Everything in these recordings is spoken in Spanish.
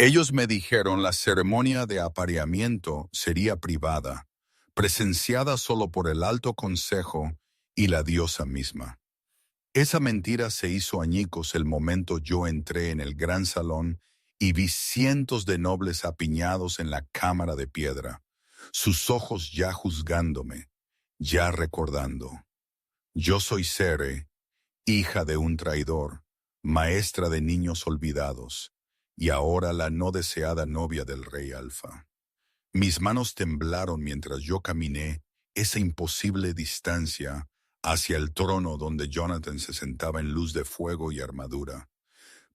Ellos me dijeron la ceremonia de apareamiento sería privada, presenciada solo por el alto consejo y la diosa misma. Esa mentira se hizo añicos el momento yo entré en el gran salón y vi cientos de nobles apiñados en la cámara de piedra, sus ojos ya juzgándome, ya recordando. Yo soy Cere, hija de un traidor, maestra de niños olvidados, y ahora la no deseada novia del rey Alfa. Mis manos temblaron mientras yo caminé esa imposible distancia hacia el trono donde Jonathan se sentaba en luz de fuego y armadura,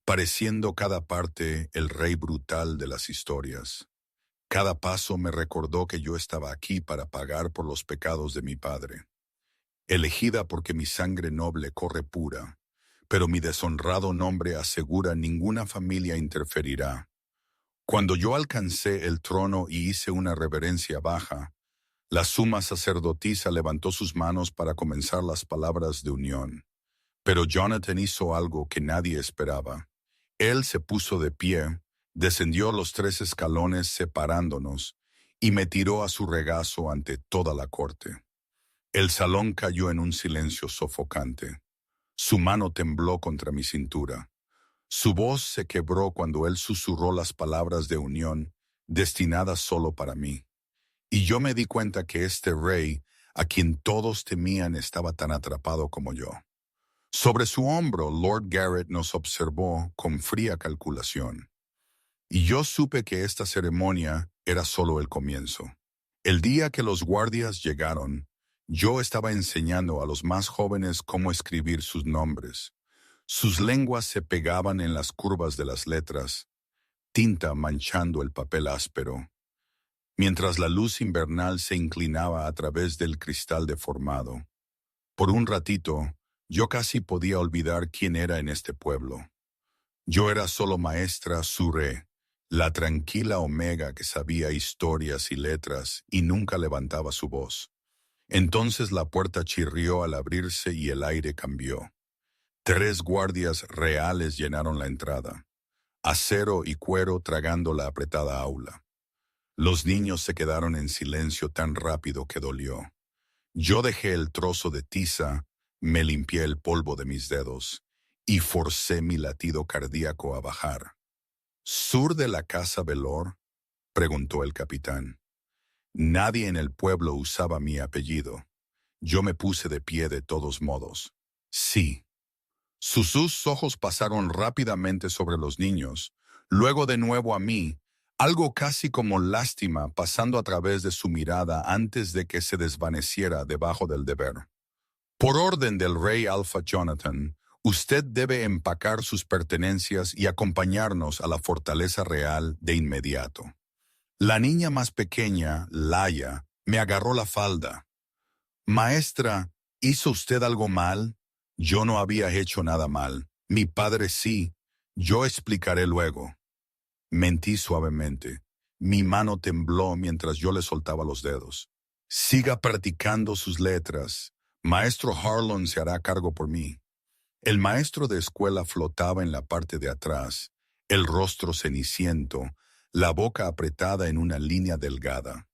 pareciendo cada parte el rey brutal de las historias. Cada paso me recordó que yo estaba aquí para pagar por los pecados de mi padre, elegida porque mi sangre noble corre pura, pero mi deshonrado nombre asegura ninguna familia interferirá. Cuando yo alcancé el trono y hice una reverencia baja, la suma sacerdotisa levantó sus manos para comenzar las palabras de unión. Pero Jonathan hizo algo que nadie esperaba. Él se puso de pie, descendió los 3 escalones separándonos y me tiró a su regazo ante toda la corte. El salón cayó en un silencio sofocante. Su mano tembló contra mi cintura. Su voz se quebró cuando él susurró las palabras de unión destinadas solo para mí. Y yo me di cuenta que este rey, a quien todos temían, estaba tan atrapado como yo. Sobre su hombro, Lord Garrett nos observó con fría calculación. Y yo supe que esta ceremonia era solo el comienzo. El día que los guardias llegaron, yo estaba enseñando a los más jóvenes cómo escribir sus nombres. Sus lenguas se pegaban en las curvas de las letras, tinta manchando el papel áspero, mientras la luz invernal se inclinaba a través del cristal deformado. Por un ratito, yo casi podía olvidar quién era en este pueblo. Yo era solo maestra Sure, la tranquila Omega que sabía historias y letras y nunca levantaba su voz. Entonces la puerta chirrió al abrirse y el aire cambió. 3 guardias reales llenaron la entrada, acero y cuero tragando la apretada aula. Los niños se quedaron en silencio tan rápido que dolió. Yo dejé el trozo de tiza, me limpié el polvo de mis dedos y forcé mi latido cardíaco a bajar. ¿Sur de la casa Velor?, preguntó el capitán. Nadie en el pueblo usaba mi apellido. Yo me puse de pie de todos modos. Sí. Sus ojos pasaron rápidamente sobre los niños, luego de nuevo a mí, algo casi como lástima pasando a través de su mirada antes de que se desvaneciera debajo del deber. Por orden del rey Alpha Jonathan, usted debe empacar sus pertenencias y acompañarnos a la fortaleza real de inmediato. La niña más pequeña, Laia, me agarró la falda. Maestra, ¿hizo usted algo mal? Yo no había hecho nada mal. Mi padre sí. Yo explicaré luego. Mentí suavemente. Mi mano tembló mientras yo le soltaba los dedos. Siga practicando sus letras. Maestro Harlon se hará cargo por mí. El maestro de escuela flotaba en la parte de atrás, el rostro ceniciento, la boca apretada en una línea delgada.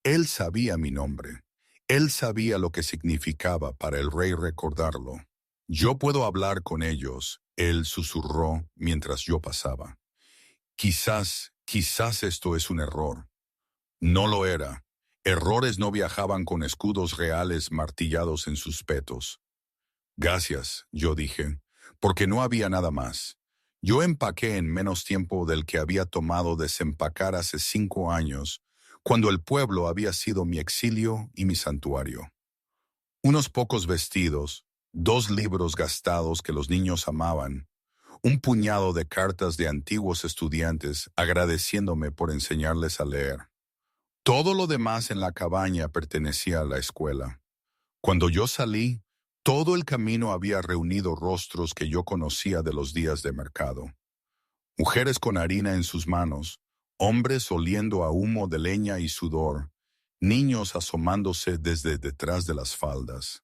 Él sabía mi nombre. Él sabía lo que significaba para el rey recordarlo. Yo puedo hablar con ellos, él susurró mientras yo pasaba. Quizás esto es un error. No lo era. Errores no viajaban con escudos reales martillados en sus petos. Gracias, yo dije, porque no había nada más. Yo empaqué en menos tiempo del que había tomado desempacar hace 5 años, cuando el pueblo había sido mi exilio y mi santuario. Unos pocos vestidos, 2 libros gastados que los niños amaban, un puñado de cartas de antiguos estudiantes agradeciéndome por enseñarles a leer. Todo lo demás en la cabaña pertenecía a la escuela. Cuando yo salí, todo el camino había reunido rostros que yo conocía de los días de mercado. Mujeres con harina en sus manos, hombres oliendo a humo de leña y sudor, niños asomándose desde detrás de las faldas.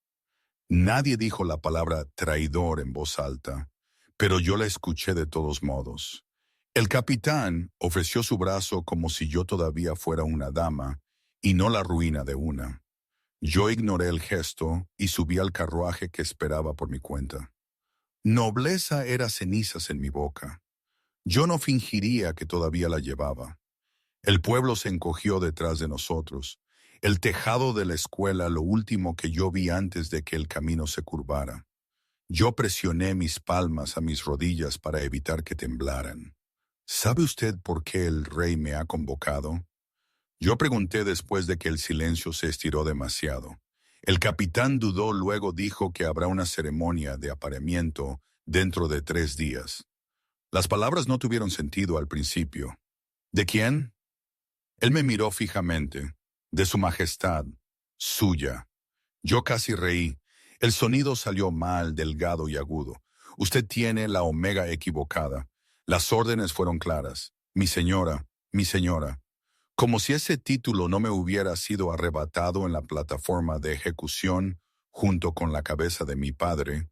Nadie dijo la palabra traidor en voz alta, pero yo la escuché de todos modos. El capitán ofreció su brazo como si yo todavía fuera una dama y no la ruina de una. Yo ignoré el gesto y subí al carruaje que esperaba por mi cuenta. Nobleza era cenizas en mi boca. Yo no fingiría que todavía la llevaba. El pueblo se encogió detrás de nosotros. El tejado de la escuela, lo último que yo vi antes de que el camino se curvara. Yo presioné mis palmas a mis rodillas para evitar que temblaran. ¿Sabe usted por qué el rey me ha convocado? Yo pregunté después de que el silencio se estiró demasiado. El capitán dudó, luego dijo que habrá una ceremonia de apareamiento dentro de 3 días. Las palabras no tuvieron sentido al principio. ¿De quién? Él me miró fijamente. De su majestad. Suya. Yo casi reí. El sonido salió mal, delgado y agudo. Usted tiene la omega equivocada. Las órdenes fueron claras. Mi señora, mi señora. Como si ese título no me hubiera sido arrebatado en la plataforma de ejecución junto con la cabeza de mi padre,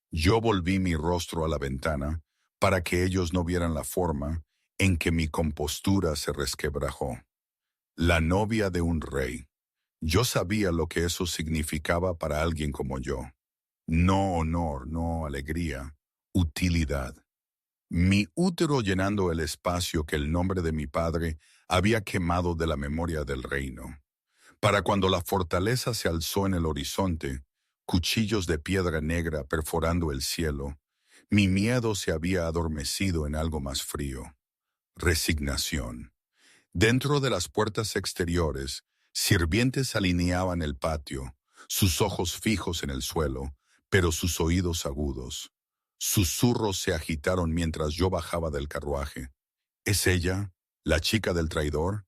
yo volví mi rostro a la ventana para que ellos no vieran la forma en que mi compostura se resquebrajó. La novia de un rey. Yo sabía lo que eso significaba para alguien como yo. No honor, no alegría, utilidad. Mi útero llenando el espacio que el nombre de mi padre había quemado de la memoria del reino. Para cuando la fortaleza se alzó en el horizonte, cuchillos de piedra negra perforando el cielo, mi miedo se había adormecido en algo más frío. Resignación. Dentro de las puertas exteriores, sirvientes alineaban el patio, sus ojos fijos en el suelo, pero sus oídos agudos. Susurros se agitaron mientras yo bajaba del carruaje. ¿Es ella, la chica del traidor?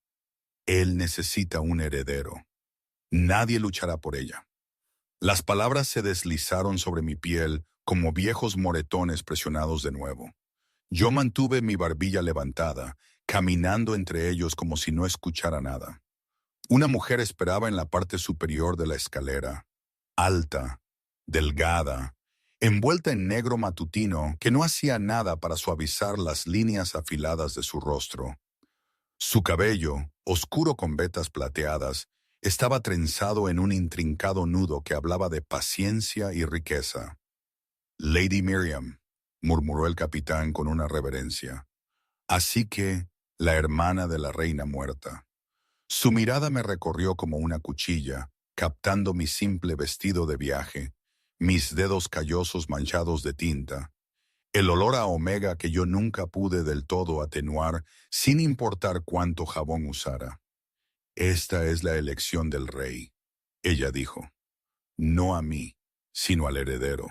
Él necesita un heredero. Nadie luchará por ella. Las palabras se deslizaron sobre mi piel como viejos moretones presionados de nuevo. Yo mantuve mi barbilla levantada, caminando entre ellos como si no escuchara nada. Una mujer esperaba en la parte superior de la escalera, alta, delgada, envuelta en negro matutino que no hacía nada para suavizar las líneas afiladas de su rostro. Su cabello, oscuro con vetas plateadas, estaba trenzado en un intrincado nudo que hablaba de paciencia y riqueza. Lady Miriam, murmuró el capitán con una reverencia. Así que, la hermana de la reina muerta. Su mirada me recorrió como una cuchilla, captando mi simple vestido de viaje, mis dedos callosos manchados de tinta, el olor a omega que yo nunca pude del todo atenuar sin importar cuánto jabón usara. Esta es la elección del rey, ella dijo. No a mí, sino al heredero.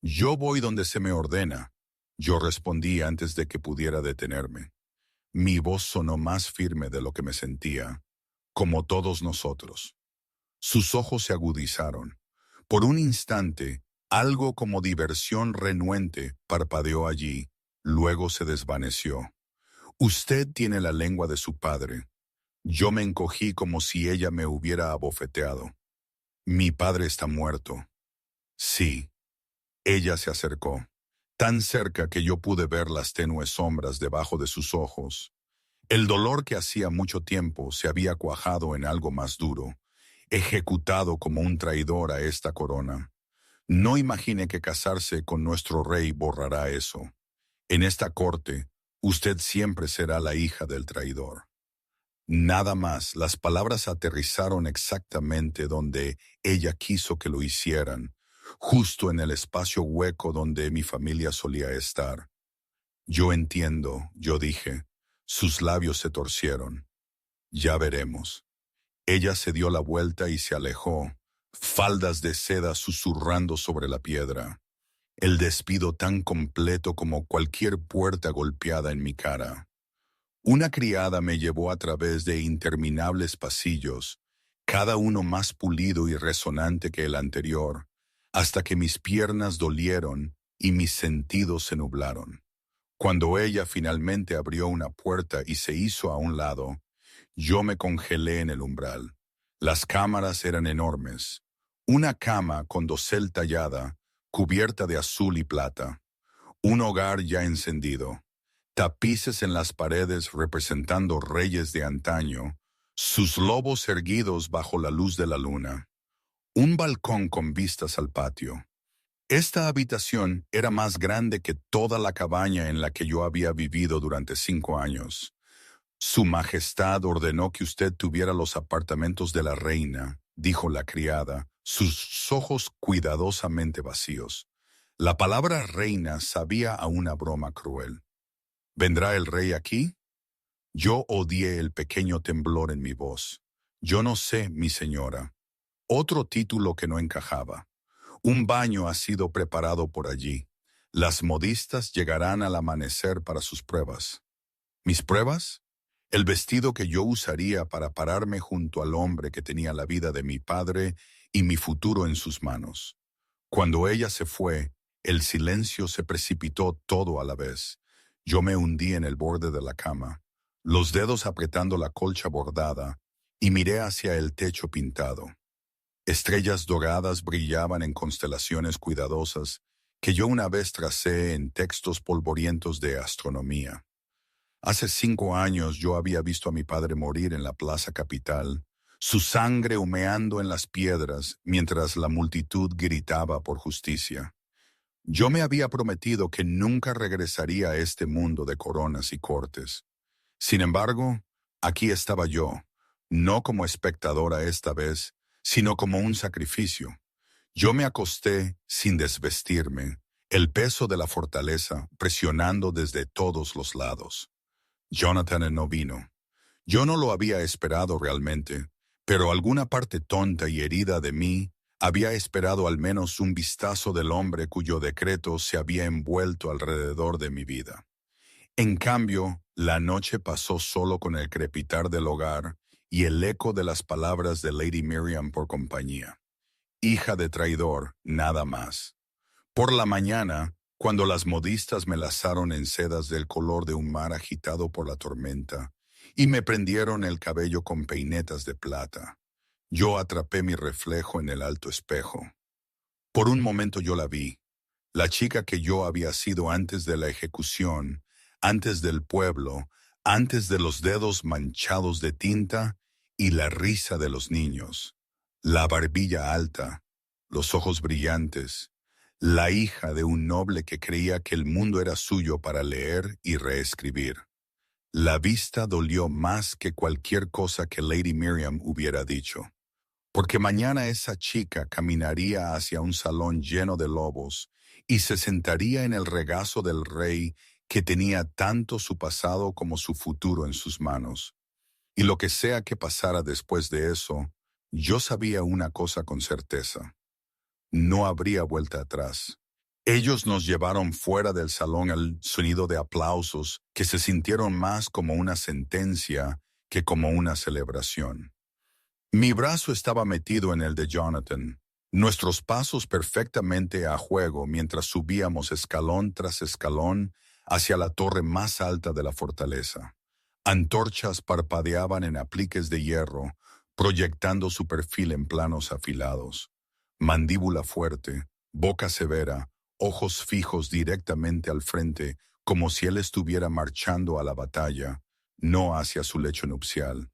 Yo voy donde se me ordena, yo respondí antes de que pudiera detenerme. Mi voz sonó más firme de lo que me sentía, como todos nosotros. Sus ojos se agudizaron. Por un instante, algo como diversión renuente parpadeó allí, luego se desvaneció. Usted tiene la lengua de su padre. Yo me encogí como si ella me hubiera abofeteado. Mi padre está muerto. Sí. Ella se acercó, tan cerca que yo pude ver las tenues sombras debajo de sus ojos. El dolor que hacía mucho tiempo se había cuajado en algo más duro, ejecutado como un traidor a esta corona. No imagine que casarse con nuestro rey borrará eso. En esta corte, usted siempre será la hija del traidor. Nada más, las palabras aterrizaron exactamente donde ella quiso que lo hicieran, justo en el espacio hueco donde mi familia solía estar. Yo entiendo, yo dije. Sus labios se torcieron. Ya veremos. Ella se dio la vuelta y se alejó, faldas de seda susurrando sobre la piedra. El despido tan completo como cualquier puerta golpeada en mi cara. Una criada me llevó a través de interminables pasillos, cada uno más pulido y resonante que el anterior, hasta que mis piernas dolieron y mis sentidos se nublaron. Cuando ella finalmente abrió una puerta y se hizo a un lado, yo me congelé en el umbral. Las cámaras eran enormes. Una cama con dosel tallada, cubierta de azul y plata. Un hogar ya encendido. tapices en las paredes representando reyes de antaño, sus lobos erguidos bajo la luz de la luna, un balcón con vistas al patio. Esta habitación era más grande que toda la cabaña en la que yo había vivido durante 5 años. Su Majestad ordenó que usted tuviera los apartamentos de la reina, dijo la criada, sus ojos cuidadosamente vacíos. La palabra reina sabía a una broma cruel. ¿Vendrá el rey aquí? Yo odié el pequeño temblor en mi voz. Yo no sé, mi señora. Otro título que no encajaba. Un baño ha sido preparado por allí. Las modistas llegarán al amanecer para sus pruebas. ¿Mis pruebas? El vestido que yo usaría para pararme junto al hombre que tenía la vida de mi padre y mi futuro en sus manos. Cuando ella se fue, el silencio se precipitó todo a la vez. Yo me hundí en el borde de la cama, los dedos apretando la colcha bordada, y miré hacia el techo pintado. Estrellas doradas brillaban en constelaciones cuidadosas que yo una vez tracé en textos polvorientos de astronomía. Hace 5 años yo había visto a mi padre morir en la plaza capital, su sangre humeando en las piedras mientras la multitud gritaba por justicia. Yo me había prometido que nunca regresaría a este mundo de coronas y cortes. Sin embargo, aquí estaba yo, no como espectadora esta vez, sino como un sacrificio. Yo me acosté sin desvestirme, el peso de la fortaleza presionando desde todos los lados. Jonathan no vino. Yo no lo había esperado realmente, pero alguna parte tonta y herida de mí había esperado al menos un vistazo del hombre cuyo decreto se había envuelto alrededor de mi vida. En cambio, la noche pasó solo con el crepitar del hogar y el eco de las palabras de Lady Miriam por compañía. Hija de traidor, nada más. Por la mañana, cuando las modistas me lazaron en sedas del color de un mar agitado por la tormenta y me prendieron el cabello con peinetas de plata, yo atrapé mi reflejo en el alto espejo. Por un momento yo la vi, la chica que yo había sido antes de la ejecución, antes del pueblo, antes de los dedos manchados de tinta y la risa de los niños, la barbilla alta, los ojos brillantes, la hija de un noble que creía que el mundo era suyo para leer y reescribir. La vista dolió más que cualquier cosa que Lady Miriam hubiera dicho, porque mañana esa chica caminaría hacia un salón lleno de lobos y se sentaría en el regazo del rey que tenía tanto su pasado como su futuro en sus manos. Y lo que sea que pasara después de eso, yo sabía una cosa con certeza. No habría vuelta atrás. Ellos nos llevaron fuera del salón al sonido de aplausos que se sintieron más como una sentencia que como una celebración. Mi brazo estaba metido en el de Jonathan, nuestros pasos perfectamente a juego mientras subíamos escalón tras escalón hacia la torre más alta de la fortaleza. Antorchas parpadeaban en apliques de hierro, proyectando su perfil en planos afilados. Mandíbula fuerte, boca severa, ojos fijos directamente al frente, como si él estuviera marchando a la batalla, no hacia su lecho nupcial.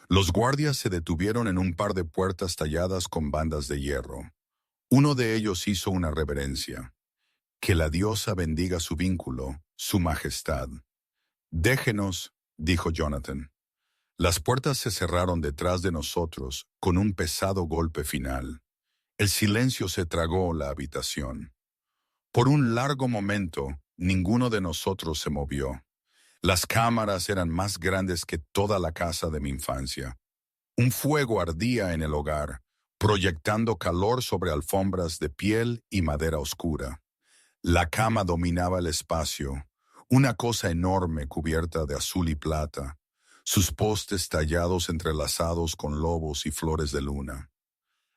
Los guardias se detuvieron en un par de puertas talladas con bandas de hierro. Uno de ellos hizo una reverencia. Que la diosa bendiga su vínculo, su majestad. Déjenos, dijo Jonathan. Las puertas se cerraron detrás de nosotros con un pesado golpe final. El silencio se tragó la habitación. Por un largo momento, ninguno de nosotros se movió. Las cámaras eran más grandes que toda la casa de mi infancia. Un fuego ardía en el hogar, proyectando calor sobre alfombras de piel y madera oscura. La cama dominaba el espacio, una cosa enorme cubierta de azul y plata, sus postes tallados entrelazados con lobos y flores de luna.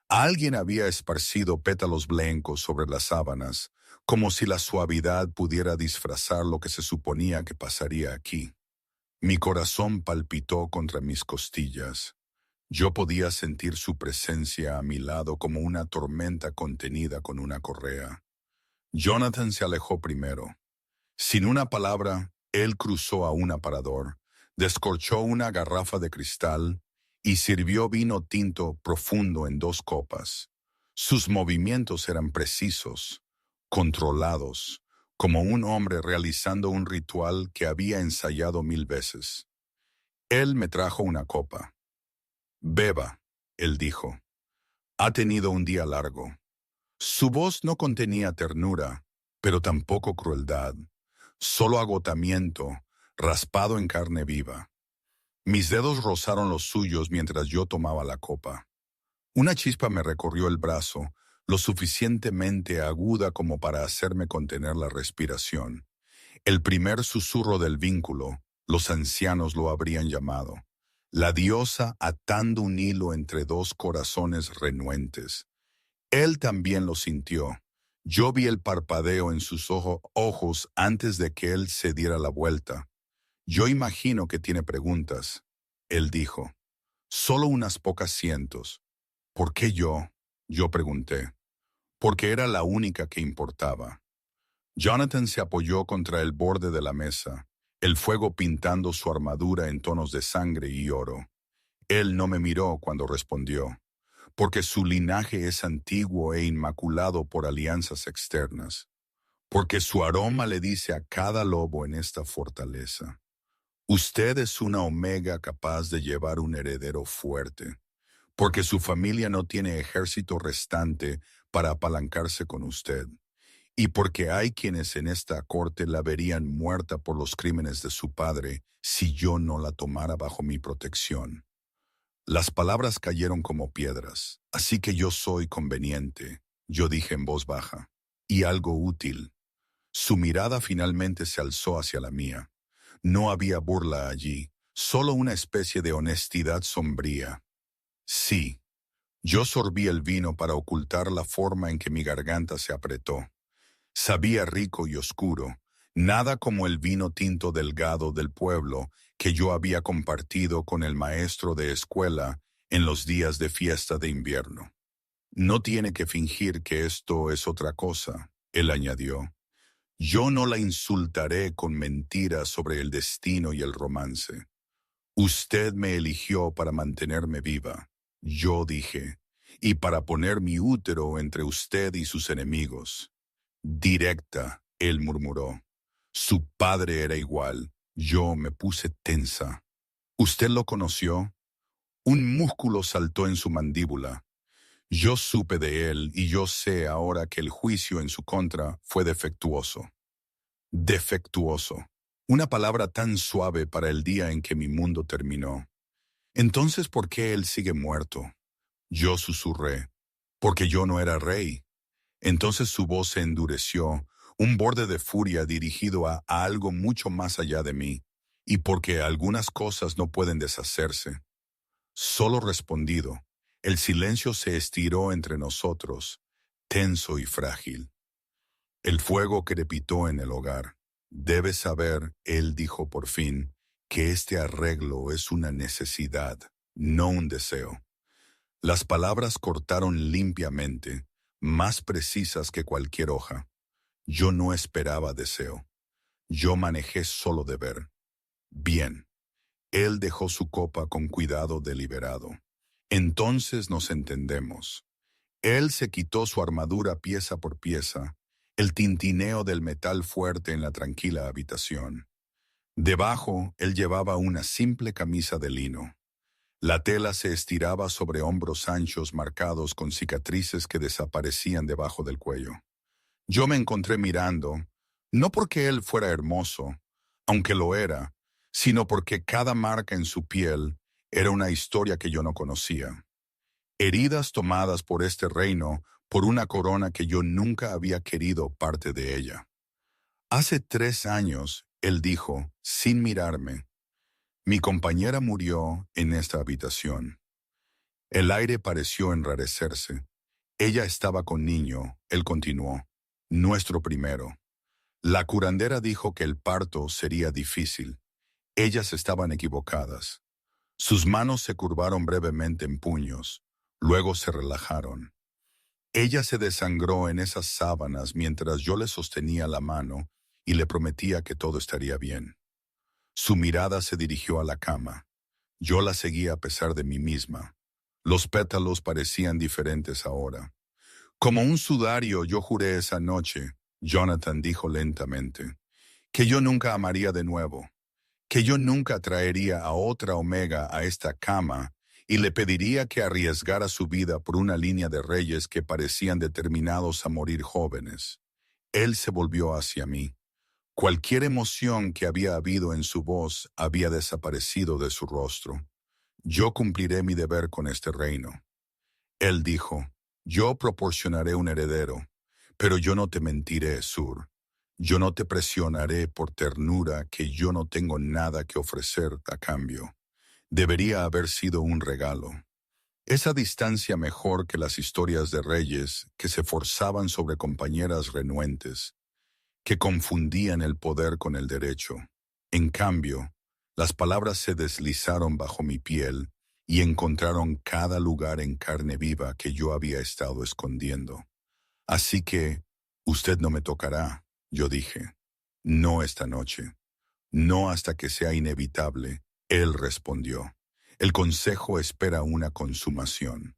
Alguien había esparcido pétalos blancos sobre las sábanas, como si la suavidad pudiera disfrazar lo que se suponía que pasaría aquí. Mi corazón palpitó contra mis costillas. Yo podía sentir su presencia a mi lado como una tormenta contenida con una correa. Jonathan se alejó primero. Sin una palabra, Él cruzó a un aparador, descorchó una garrafa de cristal y sirvió vino tinto profundo en 2 copas. Sus movimientos eran precisos, controlados, como un hombre realizando un ritual que había ensayado 1000 veces. Él me trajo una copa. Beba, él dijo. Ha tenido un día largo. Su voz no contenía ternura, pero tampoco crueldad, solo agotamiento, raspado en carne viva. Mis dedos rozaron los suyos mientras yo tomaba la copa. Una chispa me recorrió el brazo, lo suficientemente aguda como para hacerme contener la respiración. El primer susurro del vínculo, los ancianos lo habrían llamado. La diosa atando un hilo entre 2 corazones renuentes. Él también lo sintió. Yo vi el parpadeo en sus ojos antes de que él se diera la vuelta. Yo imagino que tiene preguntas. Él dijo. Solo unas pocas cientos. ¿Por qué yo? Yo pregunté. Porque era la única que importaba. Jonathan se apoyó contra el borde de la mesa, el fuego pintando su armadura en tonos de sangre y oro. Él no me miró cuando respondió, porque su linaje es antiguo e inmaculado por alianzas externas, porque su aroma le dice a cada lobo en esta fortaleza, usted es una omega capaz de llevar un heredero fuerte, porque su familia no tiene ejército restante para apalancarse con usted, y porque hay quienes en esta corte la verían muerta por los crímenes de su padre si yo no la tomara bajo mi protección. Las palabras cayeron como piedras, así que yo soy conveniente, yo dije en voz baja, y algo útil. Su mirada finalmente se alzó hacia la mía. No había burla allí, solo una especie de honestidad sombría. Sí, yo sorbí el vino para ocultar la forma en que mi garganta se apretó. Sabía rico y oscuro, nada como el vino tinto delgado del pueblo que yo había compartido con el maestro de escuela en los días de fiesta de invierno. No tiene que fingir que esto es otra cosa, él añadió. Yo no la insultaré con mentiras sobre el destino y el romance. Usted me eligió para mantenerme viva, yo dije, y para poner mi útero entre usted y sus enemigos. Directa, él murmuró. Su padre era igual. Yo me puse tensa. ¿Usted lo conoció? Un músculo saltó en su mandíbula. Yo supe de él y yo sé ahora que el juicio en su contra fue defectuoso. Defectuoso. Una palabra tan suave para el día en que mi mundo terminó. Entonces, ¿por qué él sigue muerto? Yo susurré. Porque yo no era rey. Entonces su voz se endureció, un borde de furia dirigido a algo mucho más allá de mí, y porque algunas cosas no pueden deshacerse. Solo respondido, el silencio se estiró entre nosotros, tenso y frágil. El fuego crepitó en el hogar. Debes saber, él dijo por fin, que este arreglo es una necesidad, no un deseo. Las palabras cortaron limpiamente, más precisas que cualquier hoja. Yo no esperaba deseo. Yo manejé solo deber. Bien. Él dejó su copa con cuidado deliberado. Entonces nos entendemos. Él se quitó su armadura pieza por pieza, el tintineo del metal fuerte en la tranquila habitación. Debajo, él llevaba una simple camisa de lino. La tela se estiraba sobre hombros anchos marcados con cicatrices que desaparecían debajo del cuello. Yo me encontré mirando, no porque él fuera hermoso, aunque lo era, sino porque cada marca en su piel era una historia que yo no conocía. Heridas tomadas por este reino por una corona que yo nunca había querido parte de ella. Hace 3 años, él dijo, sin mirarme, mi compañera murió en esta habitación. El aire pareció enrarecerse. Ella estaba con niño, él continuó, nuestro primero. La curandera dijo que el parto sería difícil. Ellas estaban equivocadas. Sus manos se curvaron brevemente en puños, luego se relajaron. Ella se desangró en esas sábanas mientras yo le sostenía la mano y le prometía que todo estaría bien. Su mirada se dirigió a la cama. Yo la seguía a pesar de mí misma. Los pétalos parecían diferentes ahora. Como un sudario yo juré esa noche, Jonathan dijo lentamente, que yo nunca amaría de nuevo, que yo nunca traería a otra Omega a esta cama y le pediría que arriesgara su vida por una línea de reyes que parecían determinados a morir jóvenes. Él se volvió hacia mí. Cualquier emoción que había habido en su voz había desaparecido de su rostro. Yo cumpliré mi deber con este reino. Él dijo, yo proporcionaré un heredero, pero yo no te mentiré, Sur. Yo no te presionaré por ternura que yo no tengo nada que ofrecer a cambio. Debería haber sido un regalo. Esa distancia mejor que las historias de reyes que se forzaban sobre compañeras renuentes, que confundían el poder con el derecho. En cambio, las palabras se deslizaron bajo mi piel y encontraron cada lugar en carne viva que yo había estado escondiendo. Así que, usted no me tocará, yo dije. No esta noche. No hasta que sea inevitable, él respondió. El consejo espera una consumación.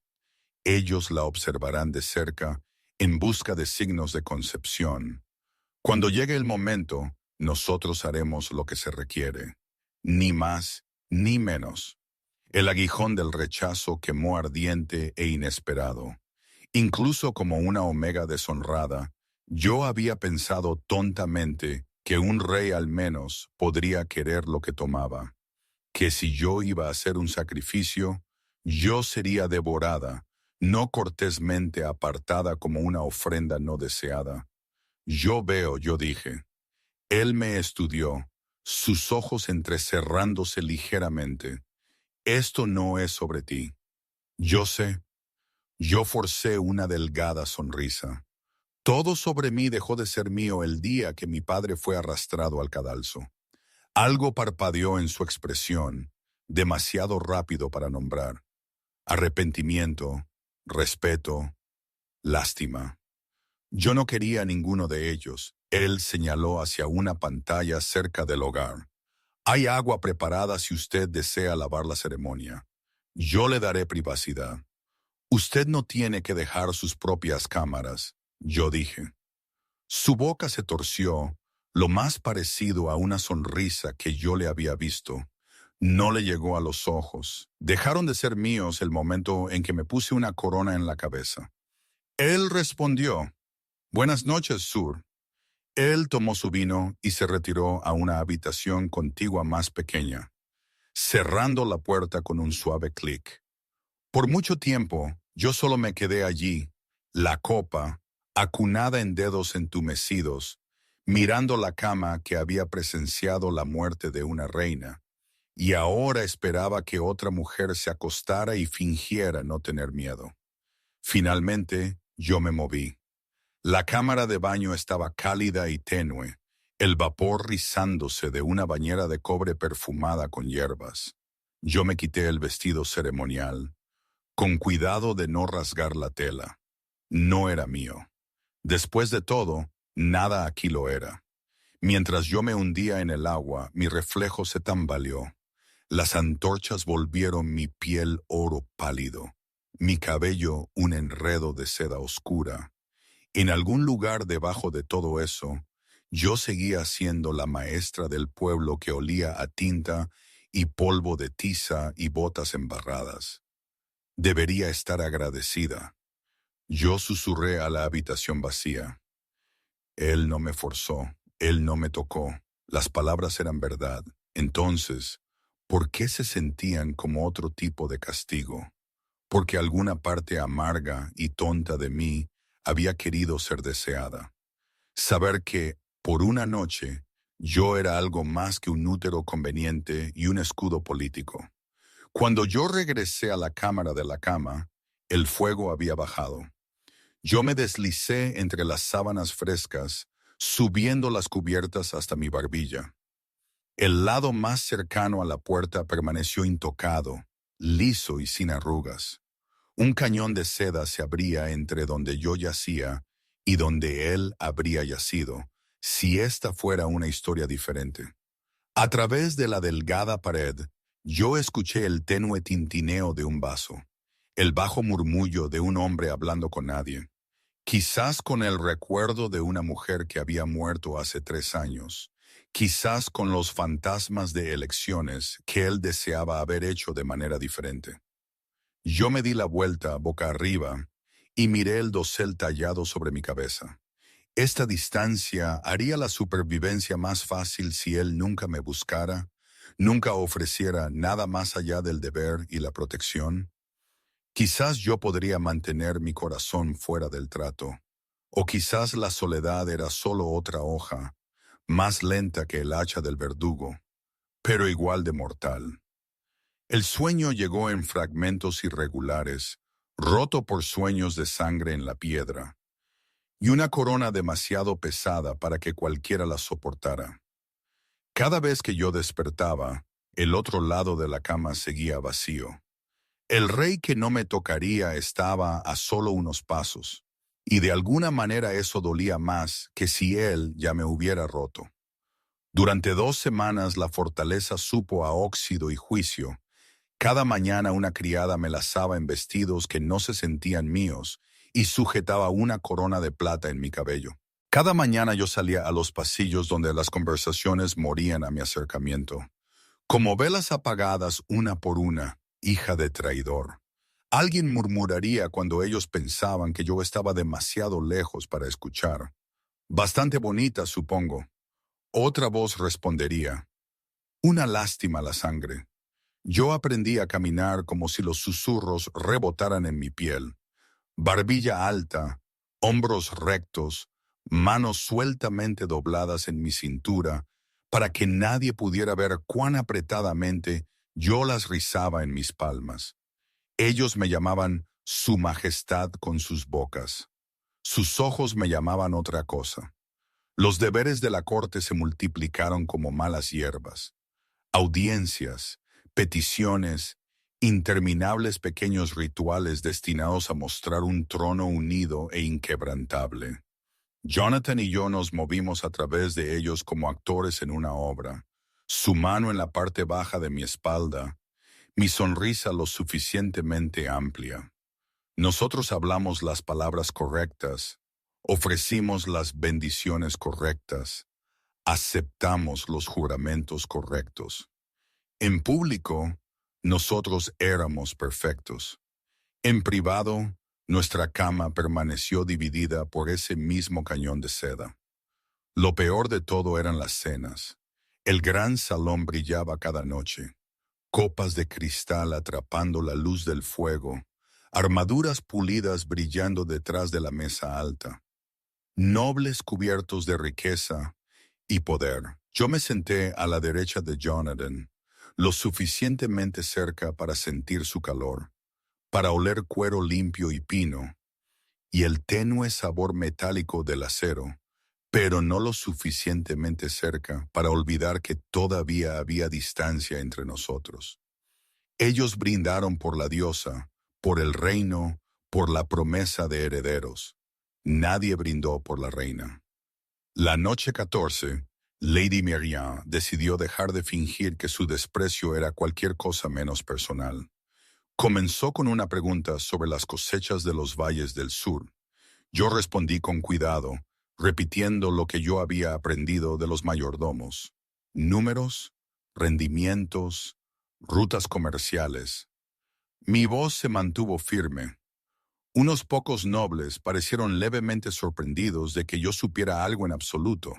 Ellos la observarán de cerca en busca de signos de concepción. Cuando llegue el momento, nosotros haremos lo que se requiere. Ni más, ni menos. El aguijón del rechazo quemó ardiente e inesperado. Incluso como una Omega deshonrada, yo había pensado tontamente que un rey al menos podría querer lo que tomaba, que si yo iba a hacer un sacrificio, yo sería devorada, no cortésmente apartada como una ofrenda no deseada. Yo veo, yo dije. Él me estudió, sus ojos entrecerrándose ligeramente. Esto no es sobre ti. Yo sé. Yo forcé una delgada sonrisa. Todo sobre mí dejó de ser mío el día que mi padre fue arrastrado al cadalso. Algo parpadeó en su expresión, demasiado rápido para nombrar. Arrepentimiento, respeto, lástima. Yo no quería ninguno de ellos. Él señaló hacia una pantalla cerca del hogar. Hay agua preparada si usted desea lavar la ceremonia. Yo le daré privacidad. Usted no tiene que dejar sus propias cámaras, yo dije. Su boca se torció, lo más parecido a una sonrisa que yo le había visto. No le llegó a los ojos. Dejaron de ser míos el momento en que me puse una corona en la cabeza. Él respondió, «Buenas noches, Sur». Él tomó su vino y se retiró a una habitación contigua más pequeña, cerrando la puerta con un suave clic. Por mucho tiempo, yo solo me quedé allí, la copa, acunada en dedos entumecidos, mirando la cama que había presenciado la muerte de una reina, y ahora esperaba que otra mujer se acostara y fingiera no tener miedo. Finalmente, yo me moví. La cámara de baño estaba cálida y tenue, el vapor rizándose de una bañera de cobre perfumada con hierbas. Yo me quité el vestido ceremonial, con cuidado de no rasgar la tela. No era mío. Después de todo, nada aquí lo era. Mientras yo me hundía en el agua, mi reflejo se tambaleó. Las antorchas volvieron mi piel oro pálido, mi cabello un enredo de seda oscura. En algún lugar debajo de todo eso, yo seguía siendo la maestra del pueblo que olía a tinta y polvo de tiza y botas embarradas. Debería estar agradecida. Yo susurré a la habitación vacía. Él no me forzó, él no me tocó. Las palabras eran verdad. Entonces, ¿por qué se sentían como otro tipo de castigo? Porque alguna parte amarga y tonta de mí había querido ser deseada. Saber que, por una noche, yo era algo más que un útero conveniente y un escudo político. Cuando yo regresé a la cámara de la cama, el fuego había bajado. Yo me deslicé entre las sábanas frescas, subiendo las cubiertas hasta mi barbilla. El lado más cercano a la puerta permaneció intocado, liso y sin arrugas. Un cañón de seda se abría entre donde yo yacía y donde él habría yacido, si esta fuera una historia diferente. A través de la delgada pared, yo escuché el tenue tintineo de un vaso, el bajo murmullo de un hombre hablando con nadie, quizás con el recuerdo de una mujer que había muerto hace 3 años, quizás con los fantasmas de elecciones que él deseaba haber hecho de manera diferente. Yo me di la vuelta boca arriba y miré el dosel tallado sobre mi cabeza. Esta distancia haría la supervivencia más fácil si él nunca me buscara, nunca ofreciera nada más allá del deber y la protección. Quizás yo podría mantener mi corazón fuera del trato, o quizás la soledad era solo otra hoja, más lenta que el hacha del verdugo, pero igual de mortal. El sueño llegó en fragmentos irregulares, roto por sueños de sangre en la piedra, y una corona demasiado pesada para que cualquiera la soportara. Cada vez que yo despertaba, el otro lado de la cama seguía vacío. El rey que no me tocaría estaba a solo unos pasos, y de alguna manera eso dolía más que si él ya me hubiera roto. Durante 2 semanas la fortaleza supo a óxido y juicio. Cada mañana una criada me lazaba en vestidos que no se sentían míos y sujetaba una corona de plata en mi cabello. Cada mañana yo salía a los pasillos donde las conversaciones morían a mi acercamiento, como velas apagadas una por una, hija de traidor. Alguien murmuraría cuando ellos pensaban que yo estaba demasiado lejos para escuchar. Bastante bonita, supongo. Otra voz respondería, una lástima la sangre. Yo aprendí a caminar como si los susurros rebotaran en mi piel. Barbilla alta, hombros rectos, manos sueltamente dobladas en mi cintura, para que nadie pudiera ver cuán apretadamente yo las rizaba en mis palmas. Ellos me llamaban Su Majestad con sus bocas. Sus ojos me llamaban otra cosa. Los deberes de la corte se multiplicaron como malas hierbas. Audiencias, peticiones, interminables pequeños rituales destinados a mostrar un trono unido e inquebrantable. Jonathan y yo nos movimos a través de ellos como actores en una obra, su mano en la parte baja de mi espalda, mi sonrisa lo suficientemente amplia. Nosotros hablamos las palabras correctas, ofrecimos las bendiciones correctas, aceptamos los juramentos correctos. En público, nosotros éramos perfectos. En privado, nuestra cama permaneció dividida por ese mismo cañón de seda. Lo peor de todo eran las cenas. El gran salón brillaba cada noche. Copas de cristal atrapando la luz del fuego, armaduras pulidas brillando detrás de la mesa alta, nobles cubiertos de riqueza y poder. Yo me senté a la derecha de Jonathan, lo suficientemente cerca para sentir su calor, para oler cuero limpio y pino, y el tenue sabor metálico del acero, pero no lo suficientemente cerca para olvidar que todavía había distancia entre nosotros. Ellos brindaron por la diosa, por el reino, por la promesa de herederos. Nadie brindó por la reina. La noche 14, Lady Miriam decidió dejar de fingir que su desprecio era cualquier cosa menos personal. Comenzó con una pregunta sobre las cosechas de los valles del sur. Yo respondí con cuidado, repitiendo lo que yo había aprendido de los mayordomos. Números, rendimientos, rutas comerciales. Mi voz se mantuvo firme. Unos pocos nobles parecieron levemente sorprendidos de que yo supiera algo en absoluto.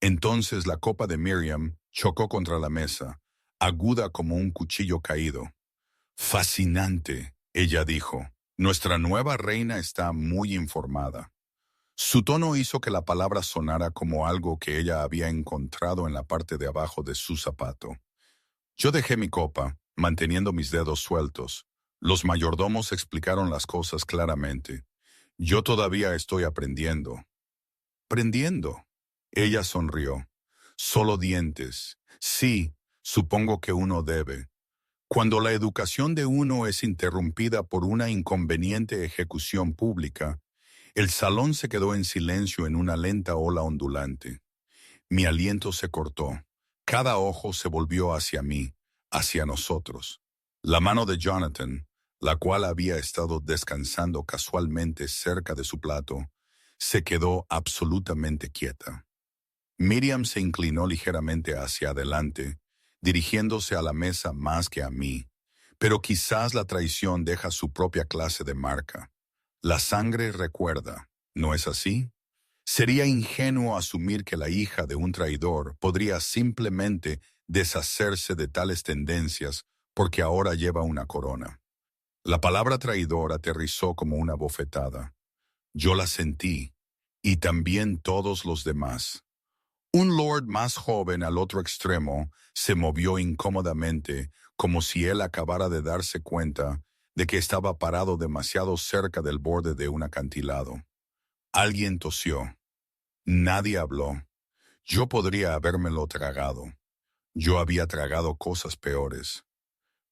Entonces la copa de Miriam chocó contra la mesa, aguda como un cuchillo caído. Fascinante, ella dijo. Nuestra nueva reina está muy informada. Su tono hizo que la palabra sonara como algo que ella había encontrado en la parte de abajo de su zapato. Yo dejé mi copa, manteniendo mis dedos sueltos. Los mayordomos explicaron las cosas claramente. Yo todavía estoy aprendiendo. ¿Aprendiendo? Ella sonrió. Solo dientes. Sí, supongo que uno debe. Cuando la educación de uno es interrumpida por una inconveniente ejecución pública, el salón se quedó en silencio en una lenta ola ondulante. Mi aliento se cortó. Cada ojo se volvió hacia mí, hacia nosotros. La mano de Jonathan, la cual había estado descansando casualmente cerca de su plato, se quedó absolutamente quieta. Miriam se inclinó ligeramente hacia adelante, dirigiéndose a la mesa más que a mí, pero quizás la traición deja su propia clase de marca. La sangre recuerda, ¿no es así? Sería ingenuo asumir que la hija de un traidor podría simplemente deshacerse de tales tendencias porque ahora lleva una corona. La palabra traidor aterrizó como una bofetada. Yo la sentí, y también todos los demás. Un lord más joven al otro extremo se movió incómodamente, como si él acabara de darse cuenta de que estaba parado demasiado cerca del borde de un acantilado. Alguien tosió. Nadie habló. Yo podría habérmelo tragado. Yo había tragado cosas peores.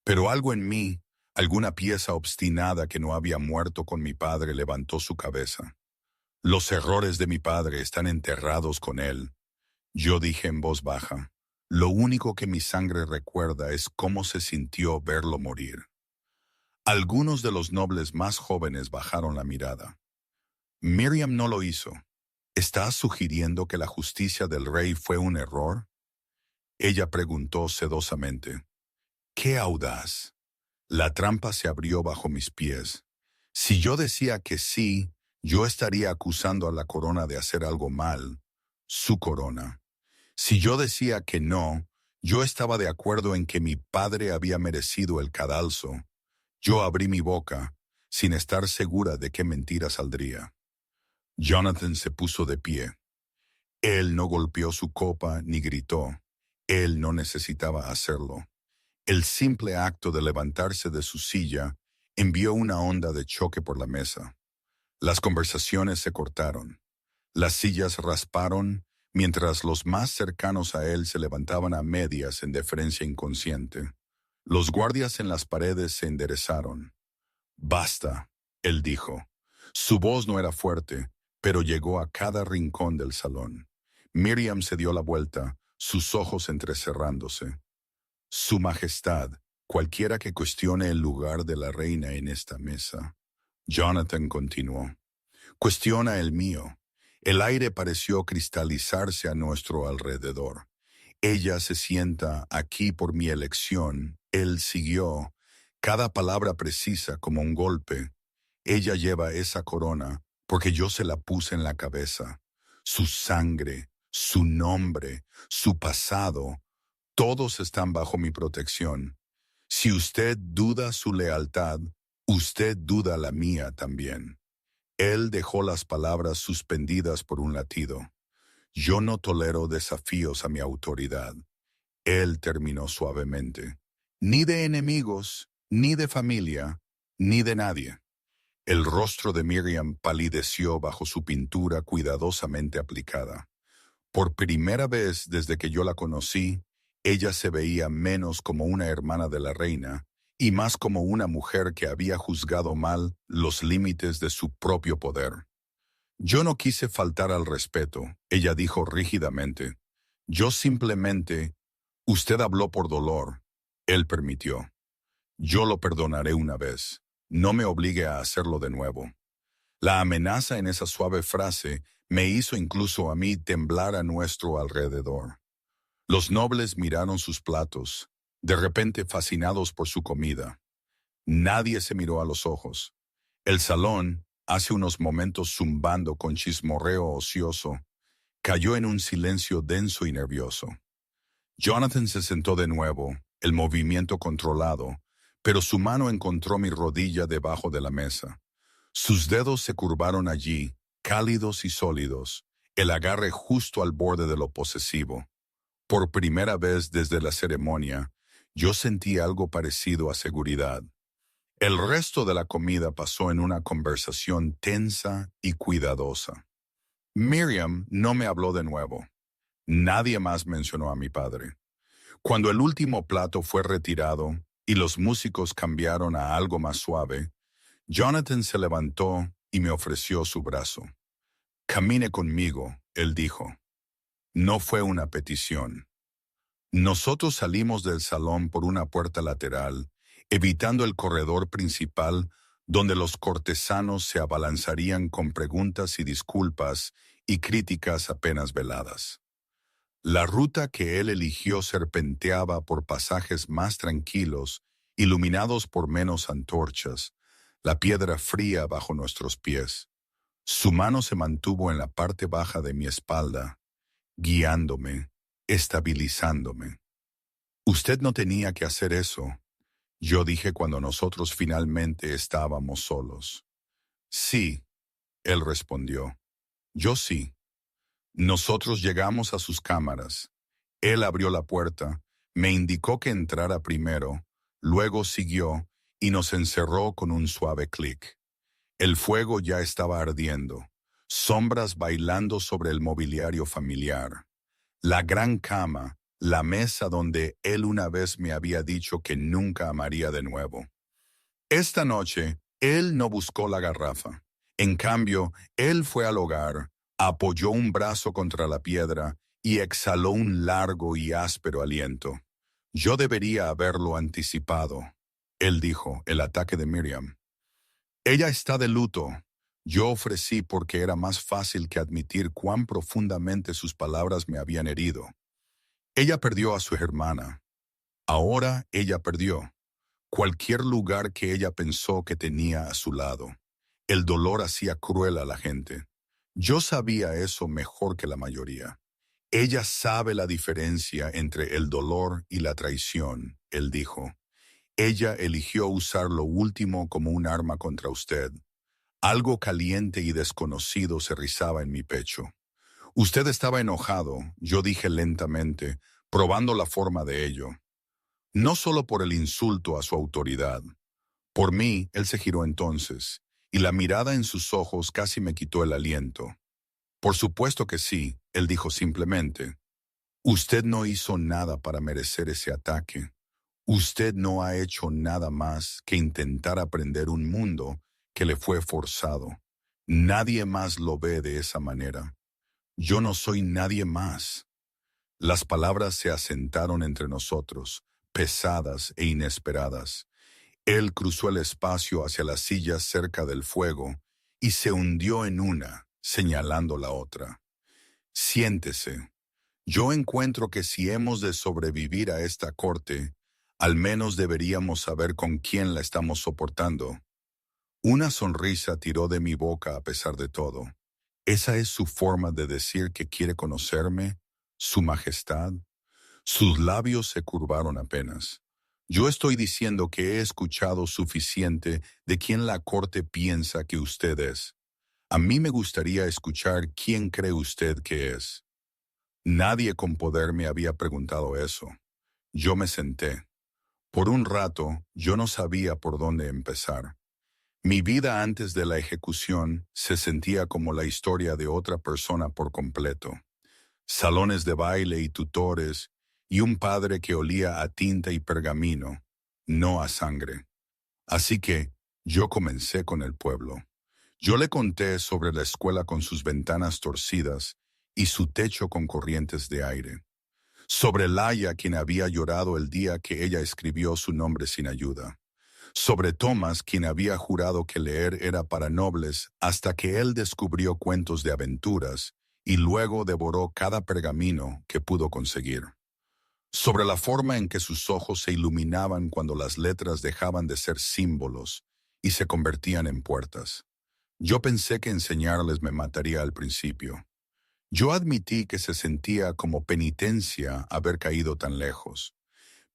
Pero algo en mí, alguna pieza obstinada que no había muerto con mi padre, levantó su cabeza. Los errores de mi padre están enterrados con él. Yo dije en voz baja, lo único que mi sangre recuerda es cómo se sintió verlo morir. Algunos de los nobles más jóvenes bajaron la mirada. Miriam no lo hizo. ¿Estás sugiriendo que la justicia del rey fue un error? Ella preguntó sedosamente. ¡Qué audaz! La trampa se abrió bajo mis pies. Si yo decía que sí, yo estaría acusando a la corona de hacer algo mal, su corona. Si yo decía que no, yo estaba de acuerdo en que mi padre había merecido el cadalso. Yo abrí mi boca, sin estar segura de qué mentira saldría. Jonathan se puso de pie. Él no golpeó su copa ni gritó. Él no necesitaba hacerlo. El simple acto de levantarse de su silla envió una onda de choque por la mesa. Las conversaciones se cortaron. Las sillas rasparon mientras los más cercanos a él se levantaban a medias en deferencia inconsciente. Los guardias en las paredes se enderezaron. Basta, él dijo. Su voz no era fuerte, pero llegó a cada rincón del salón. Miriam se dio la vuelta, sus ojos entrecerrándose. Su Majestad, cualquiera que cuestione el lugar de la reina en esta mesa. Jonathan continuó. Cuestiona el mío. El aire pareció cristalizarse a nuestro alrededor. Ella se sienta aquí por mi elección. Él siguió. Cada palabra precisa como un golpe. Ella lleva esa corona porque yo se la puse en la cabeza. Su sangre, su nombre, su pasado, todos están bajo mi protección. Si usted duda su lealtad, usted duda la mía también. Él dejó las palabras suspendidas por un latido. Yo no tolero desafíos a mi autoridad. Él terminó suavemente. Ni de enemigos, ni de familia, ni de nadie. El rostro de Miriam palideció bajo su pintura cuidadosamente aplicada. Por primera vez desde que yo la conocí, ella se veía menos como una hermana de la reina y más como una mujer que había juzgado mal los límites de su propio poder. Yo no quise faltar al respeto, ella dijo rígidamente. Yo simplemente, usted habló por dolor, él permitió. Yo lo perdonaré una vez, no me obligue a hacerlo de nuevo. La amenaza en esa suave frase me hizo incluso a mí temblar a nuestro alrededor. Los nobles miraron sus platos, de repente fascinados por su comida. Nadie se miró a los ojos. El salón, hace unos momentos zumbando con chismorreo ocioso, cayó en un silencio denso y nervioso. Jonathan se sentó de nuevo, el movimiento controlado, pero su mano encontró mi rodilla debajo de la mesa. Sus dedos se curvaron allí, cálidos y sólidos, el agarre justo al borde de lo posesivo. Por primera vez desde la ceremonia, yo sentí algo parecido a seguridad. El resto de la comida pasó en una conversación tensa y cuidadosa. Miriam no me habló de nuevo. Nadie más mencionó a mi padre. Cuando el último plato fue retirado y los músicos cambiaron a algo más suave, Jonathan se levantó y me ofreció su brazo. Camine conmigo, él dijo. No fue una petición. Nosotros salimos del salón por una puerta lateral, evitando el corredor principal donde los cortesanos se abalanzarían con preguntas y disculpas y críticas apenas veladas. La ruta que él eligió serpenteaba por pasajes más tranquilos, iluminados por menos antorchas, la piedra fría bajo nuestros pies. Su mano se mantuvo en la parte baja de mi espalda, guiándome, estabilizándome. Usted no tenía que hacer eso, yo dije cuando nosotros finalmente estábamos solos. Sí, él respondió. Yo sí. Nosotros llegamos a sus cámaras. Él abrió la puerta, me indicó que entrara primero, luego siguió y nos encerró con un suave clic. El fuego ya estaba ardiendo, sombras bailando sobre el mobiliario familiar. La gran cama, la mesa donde él una vez me había dicho que nunca amaría de nuevo. Esta noche, él no buscó la garrafa. En cambio, él fue al hogar, apoyó un brazo contra la piedra y exhaló un largo y áspero aliento. Yo debería haberlo anticipado. Él dijo, el ataque de Miriam. Ella está de luto. Yo ofrecí porque era más fácil que admitir cuán profundamente sus palabras me habían herido. Ella perdió a su hermana. Ahora ella perdió cualquier lugar que ella pensó que tenía a su lado. El dolor hacía cruel a la gente. Yo sabía eso mejor que la mayoría. Ella sabe la diferencia entre el dolor y la traición, él dijo. Ella eligió usar lo último como un arma contra usted. Algo caliente y desconocido se rizaba en mi pecho. Usted estaba enojado, yo dije lentamente, probando la forma de ello. No solo por el insulto a su autoridad. Por mí, él se giró entonces, y la mirada en sus ojos casi me quitó el aliento. Por supuesto que sí, él dijo simplemente. Usted no hizo nada para merecer ese ataque. Usted no ha hecho nada más que intentar aprender un mundo que le fue forzado. Nadie más lo ve de esa manera. Yo no soy nadie más. Las palabras se asentaron entre nosotros, pesadas e inesperadas. Él cruzó el espacio hacia las sillas cerca del fuego y se hundió en una, señalando la otra. Siéntese. Yo encuentro que si hemos de sobrevivir a esta corte, al menos deberíamos saber con quién la estamos soportando. Una sonrisa tiró de mi boca a pesar de todo. ¿Esa es su forma de decir que quiere conocerme? ¿Su majestad? Sus labios se curvaron apenas. Yo estoy diciendo que he escuchado suficiente de quién la corte piensa que usted es. A mí me gustaría escuchar quién cree usted que es. Nadie con poder me había preguntado eso. Yo me senté. Por un rato, yo no sabía por dónde empezar. Mi vida antes de la ejecución se sentía como la historia de otra persona por completo. Salones de baile y tutores, y un padre que olía a tinta y pergamino, no a sangre. Así que yo comencé con el pueblo. Yo le conté sobre la escuela con sus ventanas torcidas y su techo con corrientes de aire. Sobre Laia, quien había llorado el día que ella escribió su nombre sin ayuda. Sobre Thomas, quien había jurado que leer era para nobles hasta que él descubrió cuentos de aventuras y luego devoró cada pergamino que pudo conseguir. Sobre la forma en que sus ojos se iluminaban cuando las letras dejaban de ser símbolos y se convertían en puertas. Yo pensé que enseñarles me mataría al principio. Yo admití que se sentía como penitencia haber caído tan lejos,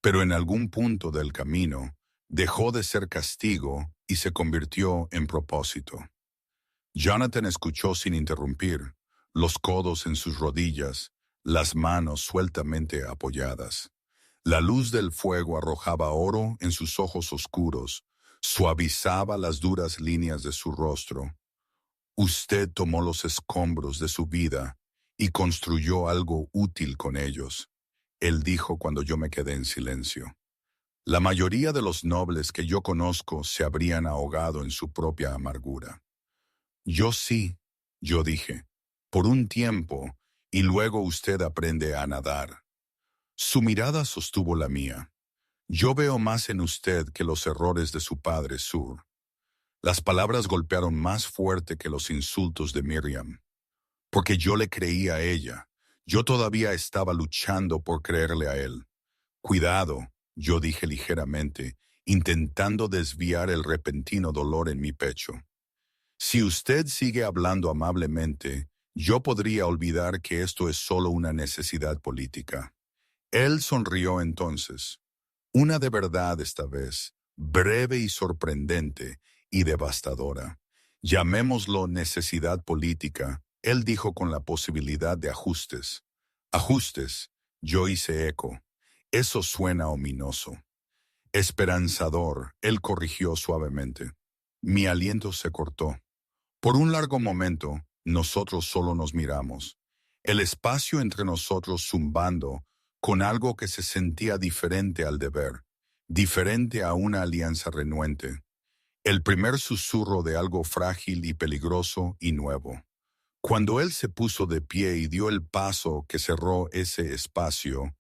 pero en algún punto del camino dejó de ser castigo y se convirtió en propósito. Jonathan escuchó sin interrumpir, los codos en sus rodillas, las manos sueltamente apoyadas. La luz del fuego arrojaba oro en sus ojos oscuros, suavizaba las duras líneas de su rostro. Usted tomó los escombros de su vida y construyó algo útil con ellos, él dijo cuando yo me quedé en silencio. La mayoría de los nobles que yo conozco se habrían ahogado en su propia amargura. Yo sí, yo dije, por un tiempo, y luego usted aprende a nadar. Su mirada sostuvo la mía. Yo veo más en usted que los errores de su padre, Sur. Las palabras golpearon más fuerte que los insultos de Miriam, porque yo le creía a ella. Yo todavía estaba luchando por creerle a él. Cuidado, yo dije ligeramente, intentando desviar el repentino dolor en mi pecho. Si usted sigue hablando amablemente, yo podría olvidar que esto es solo una necesidad política. Él sonrió entonces. Una de verdad esta vez, breve y sorprendente y devastadora. Llamémoslo necesidad política, él dijo con la posibilidad de ajustes. Ajustes, yo hice eco. Eso suena ominoso. Esperanzador, él corrigió suavemente. Mi aliento se cortó. Por un largo momento, nosotros solo nos miramos. El espacio entre nosotros zumbando con algo que se sentía diferente al deber, diferente a una alianza renuente. El primer susurro de algo frágil y peligroso y nuevo. Cuando él se puso de pie y dio el paso que cerró ese espacio,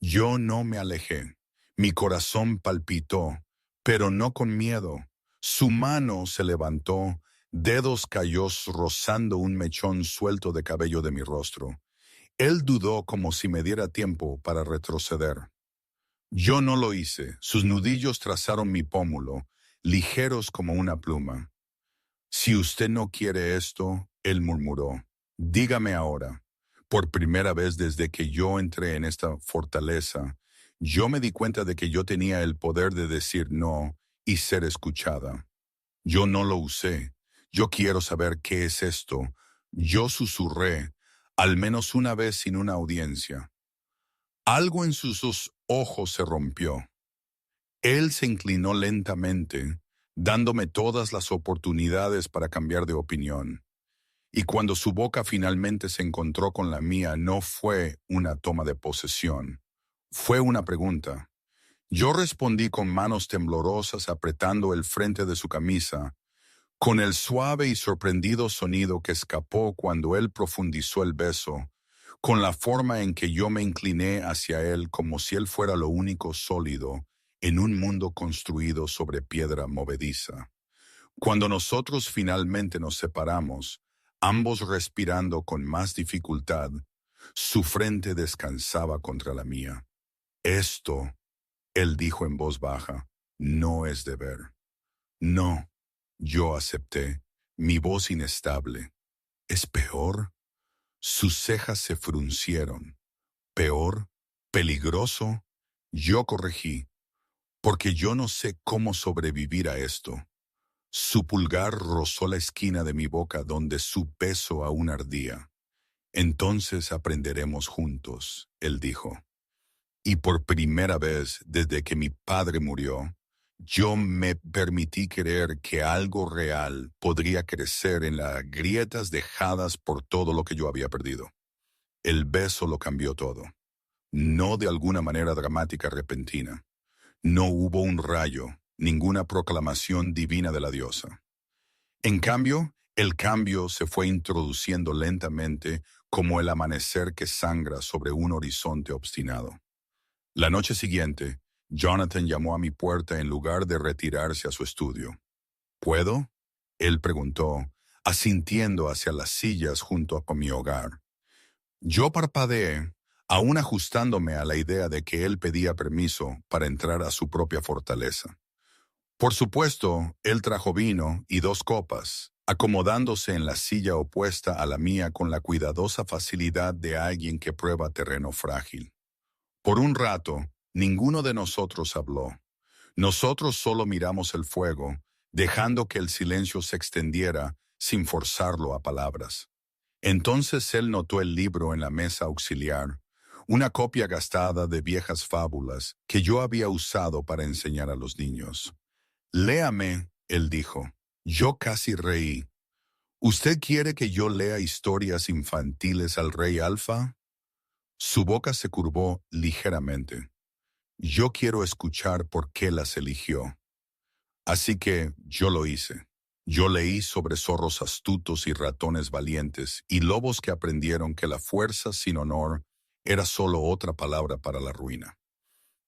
yo no me alejé. Mi corazón palpitó, pero no con miedo. Su mano se levantó, dedos callos rozando un mechón suelto de cabello de mi rostro. Él dudó como si me diera tiempo para retroceder. Yo no lo hice. Sus nudillos trazaron mi pómulo, ligeros como una pluma. Si usted no quiere esto, él murmuró, dígame ahora. Por primera vez desde que yo entré en esta fortaleza, yo me di cuenta de que yo tenía el poder de decir no y ser escuchada. Yo no lo usé. Yo quiero saber qué es esto. Yo susurré, al menos una vez sin una audiencia. Algo en sus dos ojos se rompió. Él se inclinó lentamente, dándome todas las oportunidades para cambiar de opinión. Y cuando su boca finalmente se encontró con la mía, no fue una toma de posesión. Fue una pregunta. Yo respondí con manos temblorosas apretando el frente de su camisa, con el suave y sorprendido sonido que escapó cuando él profundizó el beso, con la forma en que yo me incliné hacia él como si él fuera lo único sólido en un mundo construido sobre piedra movediza. Cuando nosotros finalmente nos separamos, ambos respirando con más dificultad, su frente descansaba contra la mía. Esto, él dijo en voz baja, no es deber. No, yo acepté, mi voz inestable. ¿Es peor? Sus cejas se fruncieron. ¿Peor? ¿Peligroso? Yo corregí, porque yo no sé cómo sobrevivir a esto. Su pulgar rozó la esquina de mi boca donde su peso aún ardía. Entonces aprenderemos juntos, él dijo. Y por primera vez desde que mi padre murió, yo me permití creer que algo real podría crecer en las grietas dejadas por todo lo que yo había perdido. El beso lo cambió todo. No de alguna manera dramática repentina. No hubo un rayo, ninguna proclamación divina de la diosa. En cambio, el cambio se fue introduciendo lentamente como el amanecer que sangra sobre un horizonte obstinado. La noche siguiente, Jonathan llamó a mi puerta en lugar de retirarse a su estudio. ¿Puedo? Él preguntó, asintiendo hacia las sillas junto a mi hogar. Yo parpadeé, aún ajustándome a la idea de que él pedía permiso para entrar a su propia fortaleza. Por supuesto, él trajo vino y 2 copas, acomodándose en la silla opuesta a la mía con la cuidadosa facilidad de alguien que prueba terreno frágil. Por un rato, ninguno de nosotros habló. Nosotros solo miramos el fuego, dejando que el silencio se extendiera sin forzarlo a palabras. Entonces él notó el libro en la mesa auxiliar, una copia gastada de viejas fábulas que yo había usado para enseñar a los niños. Léame, él dijo. Yo casi reí. ¿Usted quiere que yo lea historias infantiles al rey Alfa? Su boca se curvó ligeramente. Yo quiero escuchar por qué las eligió. Así que yo lo hice. Yo leí sobre zorros astutos y ratones valientes y lobos que aprendieron que la fuerza sin honor era solo otra palabra para la ruina.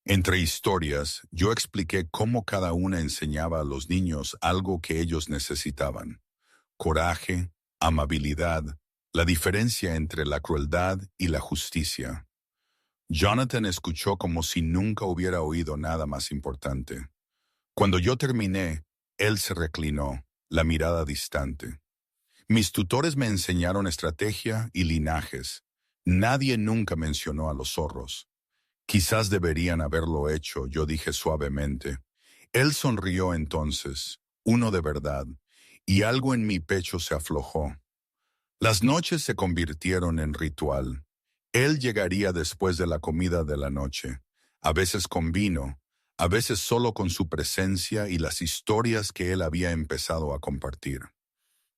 Entre historias, yo expliqué cómo cada una enseñaba a los niños algo que ellos necesitaban: coraje, amabilidad, la diferencia entre la crueldad y la justicia. Jonathan escuchó como si nunca hubiera oído nada más importante. Cuando yo terminé, él se reclinó, la mirada distante. Mis tutores me enseñaron estrategia y linajes. Nadie nunca mencionó a los zorros. Quizás deberían haberlo hecho, yo dije suavemente. Él sonrió entonces, uno de verdad, y algo en mi pecho se aflojó. Las noches se convirtieron en ritual. Él llegaría después de la comida de la noche, a veces con vino, a veces solo con su presencia y las historias que él había empezado a compartir.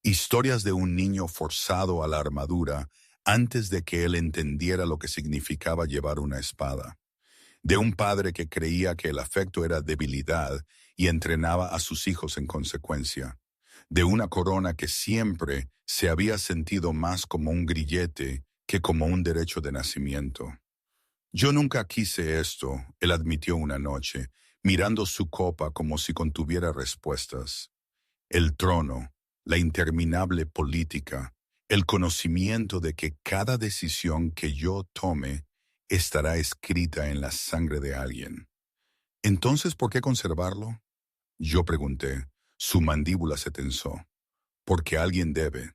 Historias de un niño forzado a la armadura antes de que él entendiera lo que significaba llevar una espada. De un padre que creía que el afecto era debilidad y entrenaba a sus hijos en consecuencia. De una corona que siempre se había sentido más como un grillete que como un derecho de nacimiento. Yo nunca quise esto, él admitió una noche, mirando su copa como si contuviera respuestas. El trono, la interminable política, el conocimiento de que cada decisión que yo tome estará escrita en la sangre de alguien. Entonces, ¿por qué conservarlo? Yo pregunté. Su mandíbula se tensó. Porque alguien debe.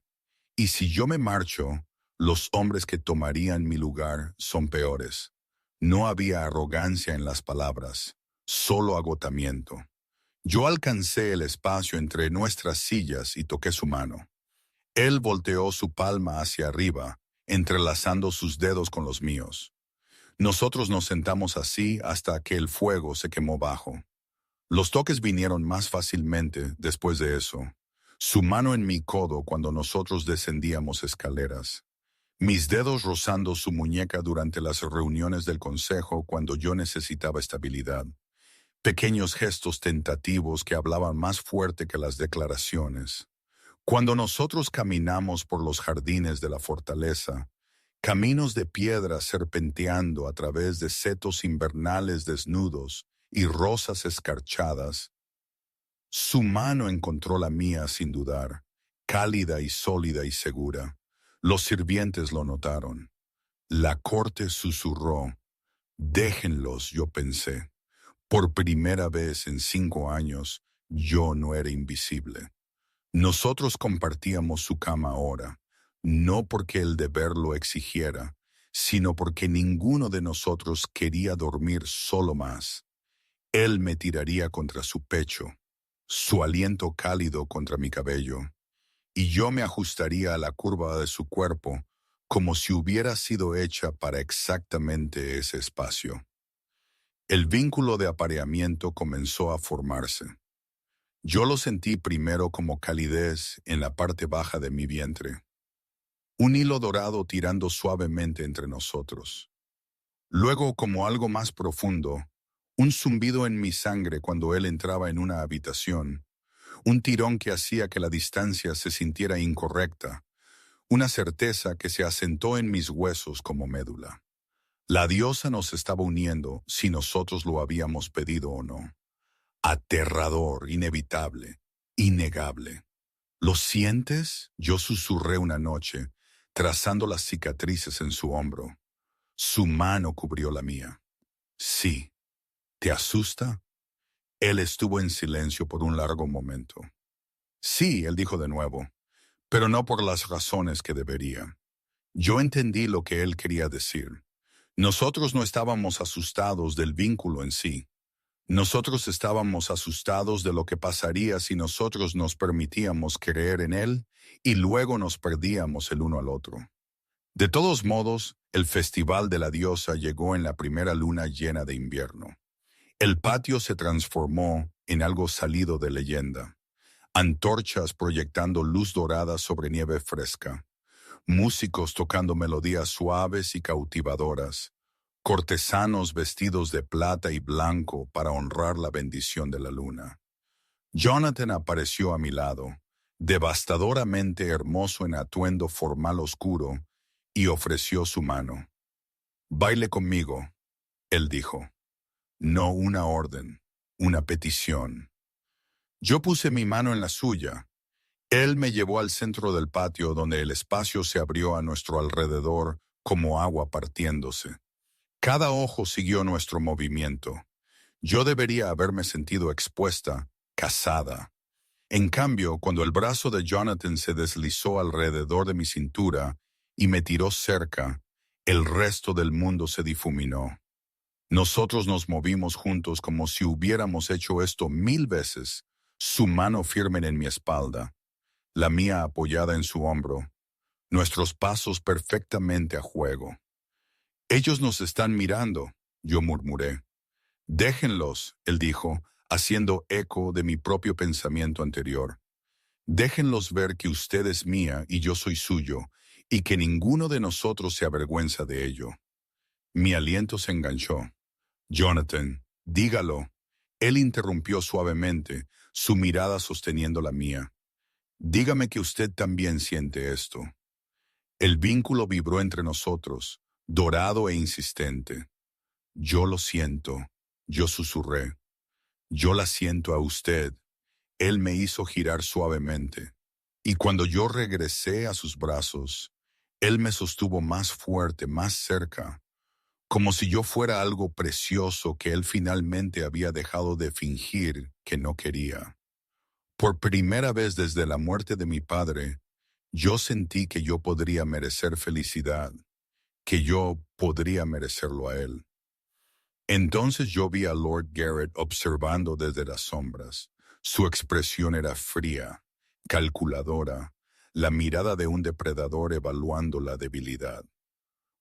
Y si yo me marcho, los hombres que tomarían mi lugar son peores. No había arrogancia en las palabras, solo agotamiento. Yo alcancé el espacio entre nuestras sillas y toqué su mano. Él volteó su palma hacia arriba, entrelazando sus dedos con los míos. Nosotros nos sentamos así hasta que el fuego se quemó bajo. Los toques vinieron más fácilmente después de eso. Su mano en mi codo cuando nosotros descendíamos escaleras. Mis dedos rozando su muñeca durante las reuniones del consejo cuando yo necesitaba estabilidad. Pequeños gestos tentativos que hablaban más fuerte que las declaraciones. Cuando nosotros caminamos por los jardines de la fortaleza, caminos de piedra serpenteando a través de setos invernales desnudos y rosas escarchadas, su mano encontró la mía sin dudar, cálida y sólida y segura. Los sirvientes lo notaron. La corte susurró. Déjenlos, yo pensé. Por primera vez en 5 años, yo no era invisible. Nosotros compartíamos su cama ahora, no porque el deber lo exigiera, sino porque ninguno de nosotros quería dormir solo más. Él me tiraría contra su pecho, su aliento cálido contra mi cabello, y yo me ajustaría a la curva de su cuerpo como si hubiera sido hecha para exactamente ese espacio. El vínculo de apareamiento comenzó a formarse. Yo lo sentí primero como calidez en la parte baja de mi vientre, un hilo dorado tirando suavemente entre nosotros. Luego como algo más profundo, un zumbido en mi sangre cuando él entraba en una habitación, un tirón que hacía que la distancia se sintiera incorrecta, una certeza que se asentó en mis huesos como médula. La diosa nos estaba uniendo si nosotros lo habíamos pedido o no. Aterrador, inevitable, innegable. ¿Lo sientes? Yo susurré una noche, trazando las cicatrices en su hombro. Su mano cubrió la mía. Sí. ¿Te asusta? Él estuvo en silencio por un largo momento. Sí, él dijo de nuevo, pero no por las razones que debería. Yo entendí lo que él quería decir. Nosotros no estábamos asustados del vínculo en sí. Nosotros estábamos asustados de lo que pasaría si nosotros nos permitíamos creer en él y luego nos perdíamos el uno al otro. De todos modos, el festival de la diosa llegó en la primera luna llena de invierno. El patio se transformó en algo salido de leyenda. Antorchas proyectando luz dorada sobre nieve fresca. Músicos tocando melodías suaves y cautivadoras. Cortesanos vestidos de plata y blanco para honrar la bendición de la luna. Jonathan apareció a mi lado, devastadoramente hermoso en atuendo formal oscuro, y ofreció su mano. Baile conmigo, él dijo. No una orden, una petición. Yo puse mi mano en la suya. Él me llevó al centro del patio donde el espacio se abrió a nuestro alrededor como agua partiéndose. Cada ojo siguió nuestro movimiento. Yo debería haberme sentido expuesta, casada. En cambio, cuando el brazo de Jonathan se deslizó alrededor de mi cintura y me tiró cerca, el resto del mundo se difuminó. Nosotros nos movimos juntos como si hubiéramos hecho esto 1000 veces, su mano firme en mi espalda, la mía apoyada en su hombro, nuestros pasos perfectamente a juego. Ellos nos están mirando, yo murmuré. Déjenlos, él dijo, haciendo eco de mi propio pensamiento anterior. Déjenlos ver que usted es mía y yo soy suyo, y que ninguno de nosotros se avergüenza de ello. Mi aliento se enganchó. Jonathan, dígalo. Él interrumpió suavemente, su mirada sosteniendo la mía. Dígame que usted también siente esto. El vínculo vibró entre nosotros, dorado e insistente. Yo lo siento, yo susurré. Yo la siento a usted. Él me hizo girar suavemente. Y cuando yo regresé a sus brazos, él me sostuvo más fuerte, más cerca, como si yo fuera algo precioso que él finalmente había dejado de fingir que no quería. Por primera vez desde la muerte de mi padre, yo sentí que yo podría merecer felicidad, que yo podría merecerlo a él. Entonces yo vi a Lord Garrett observando desde las sombras. Su expresión era fría, calculadora, la mirada de un depredador evaluando la debilidad.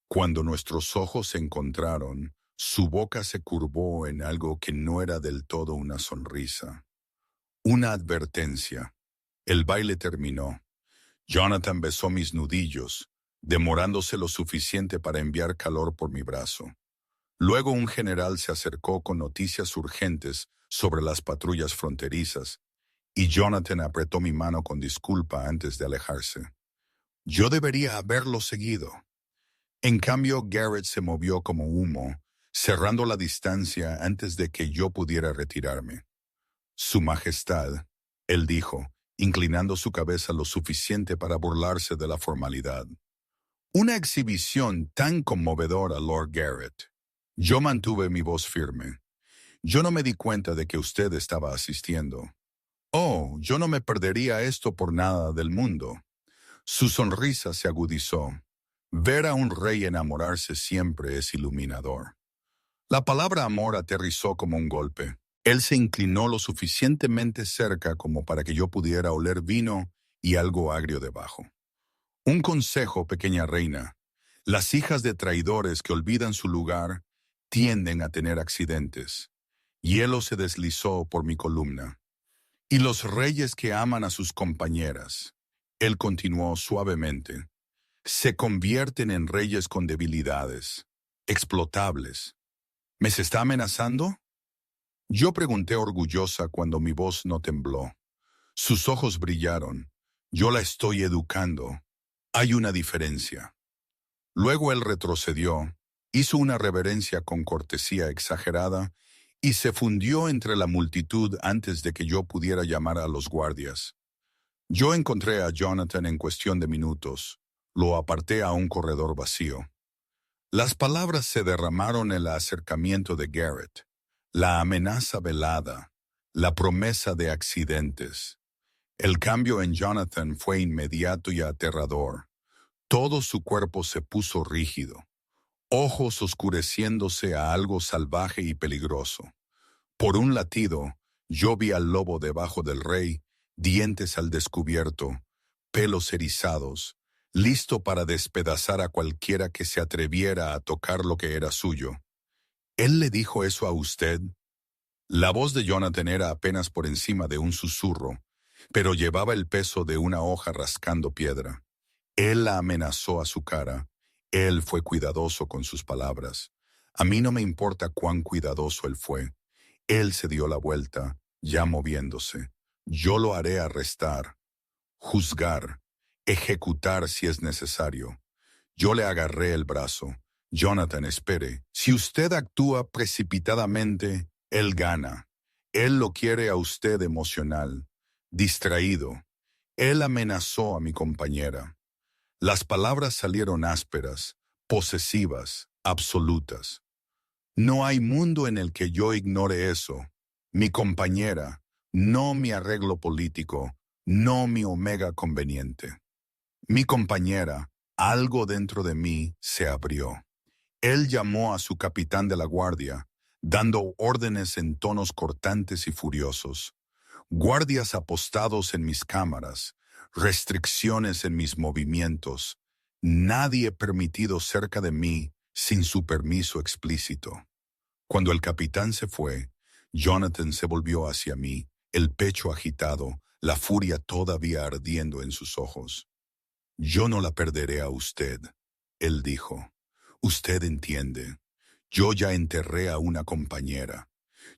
Cuando nuestros ojos se encontraron, su boca se curvó en algo que no era del todo una sonrisa. Una advertencia. El baile terminó. Jonathan besó mis nudillos, demorándose lo suficiente para enviar calor por mi brazo. Luego un general se acercó con noticias urgentes sobre las patrullas fronterizas, y Jonathan apretó mi mano con disculpa antes de alejarse. Yo debería haberlo seguido. En cambio, Garrett se movió como humo, cerrando la distancia antes de que yo pudiera retirarme. Su Majestad, él dijo, inclinando su cabeza lo suficiente para burlarse de la formalidad. Una exhibición tan conmovedora, Lord Garrett. Yo mantuve mi voz firme. Yo no me di cuenta de que usted estaba asistiendo. Oh, yo no me perdería esto por nada del mundo. Su sonrisa se agudizó. Ver a un rey enamorarse siempre es iluminador. La palabra amor aterrizó como un golpe. Él se inclinó lo suficientemente cerca como para que yo pudiera oler vino y algo agrio debajo. Un consejo, pequeña reina. Las hijas de traidores que olvidan su lugar tienden a tener accidentes. Hielo se deslizó por mi columna. Y los reyes que aman a sus compañeras, él continuó suavemente, se convierten en reyes con debilidades, explotables. ¿Me se está amenazando? Yo pregunté orgullosa cuando mi voz no tembló. Sus ojos brillaron. Yo la estoy educando. Hay una diferencia. Luego él retrocedió, hizo una reverencia con cortesía exagerada y se fundió entre la multitud antes de que yo pudiera llamar a los guardias. Yo encontré a Jonathan en cuestión de minutos. Lo aparté a un corredor vacío. Las palabras se derramaron en el acercamiento de Garrett, la amenaza velada, la promesa de accidentes. El cambio en Jonathan fue inmediato y aterrador. Todo su cuerpo se puso rígido, ojos oscureciéndose a algo salvaje y peligroso. Por un latido, yo vi al lobo debajo del rey, dientes al descubierto, pelos erizados, listo para despedazar a cualquiera que se atreviera a tocar lo que era suyo. ¿Él le dijo eso a usted? La voz de Jonathan era apenas por encima de un susurro, pero llevaba el peso de una hoja rascando piedra. Él la amenazó a su cara. Él fue cuidadoso con sus palabras. A mí no me importa cuán cuidadoso él fue. Él se dio la vuelta, ya moviéndose. Yo lo haré arrestar, juzgar, ejecutar si es necesario. Yo le agarré el brazo. Jonathan, espere. Si usted actúa precipitadamente, él gana. Él lo quiere a usted emocional, distraído. Él amenazó a mi compañera. Las palabras salieron ásperas, posesivas, absolutas. No hay mundo en el que yo ignore eso. Mi compañera, no mi arreglo político, no mi omega conveniente. Mi compañera, algo dentro de mí se abrió. Él llamó a su capitán de la guardia, dando órdenes en tonos cortantes y furiosos. Guardias apostados en mis cámaras, restricciones en mis movimientos. Nadie permitido cerca de mí sin su permiso explícito. Cuando el capitán se fue, Jonathan se volvió hacia mí, el pecho agitado, la furia todavía ardiendo en sus ojos. Yo no la perderé a usted, él dijo. Usted entiende. Yo ya enterré a una compañera.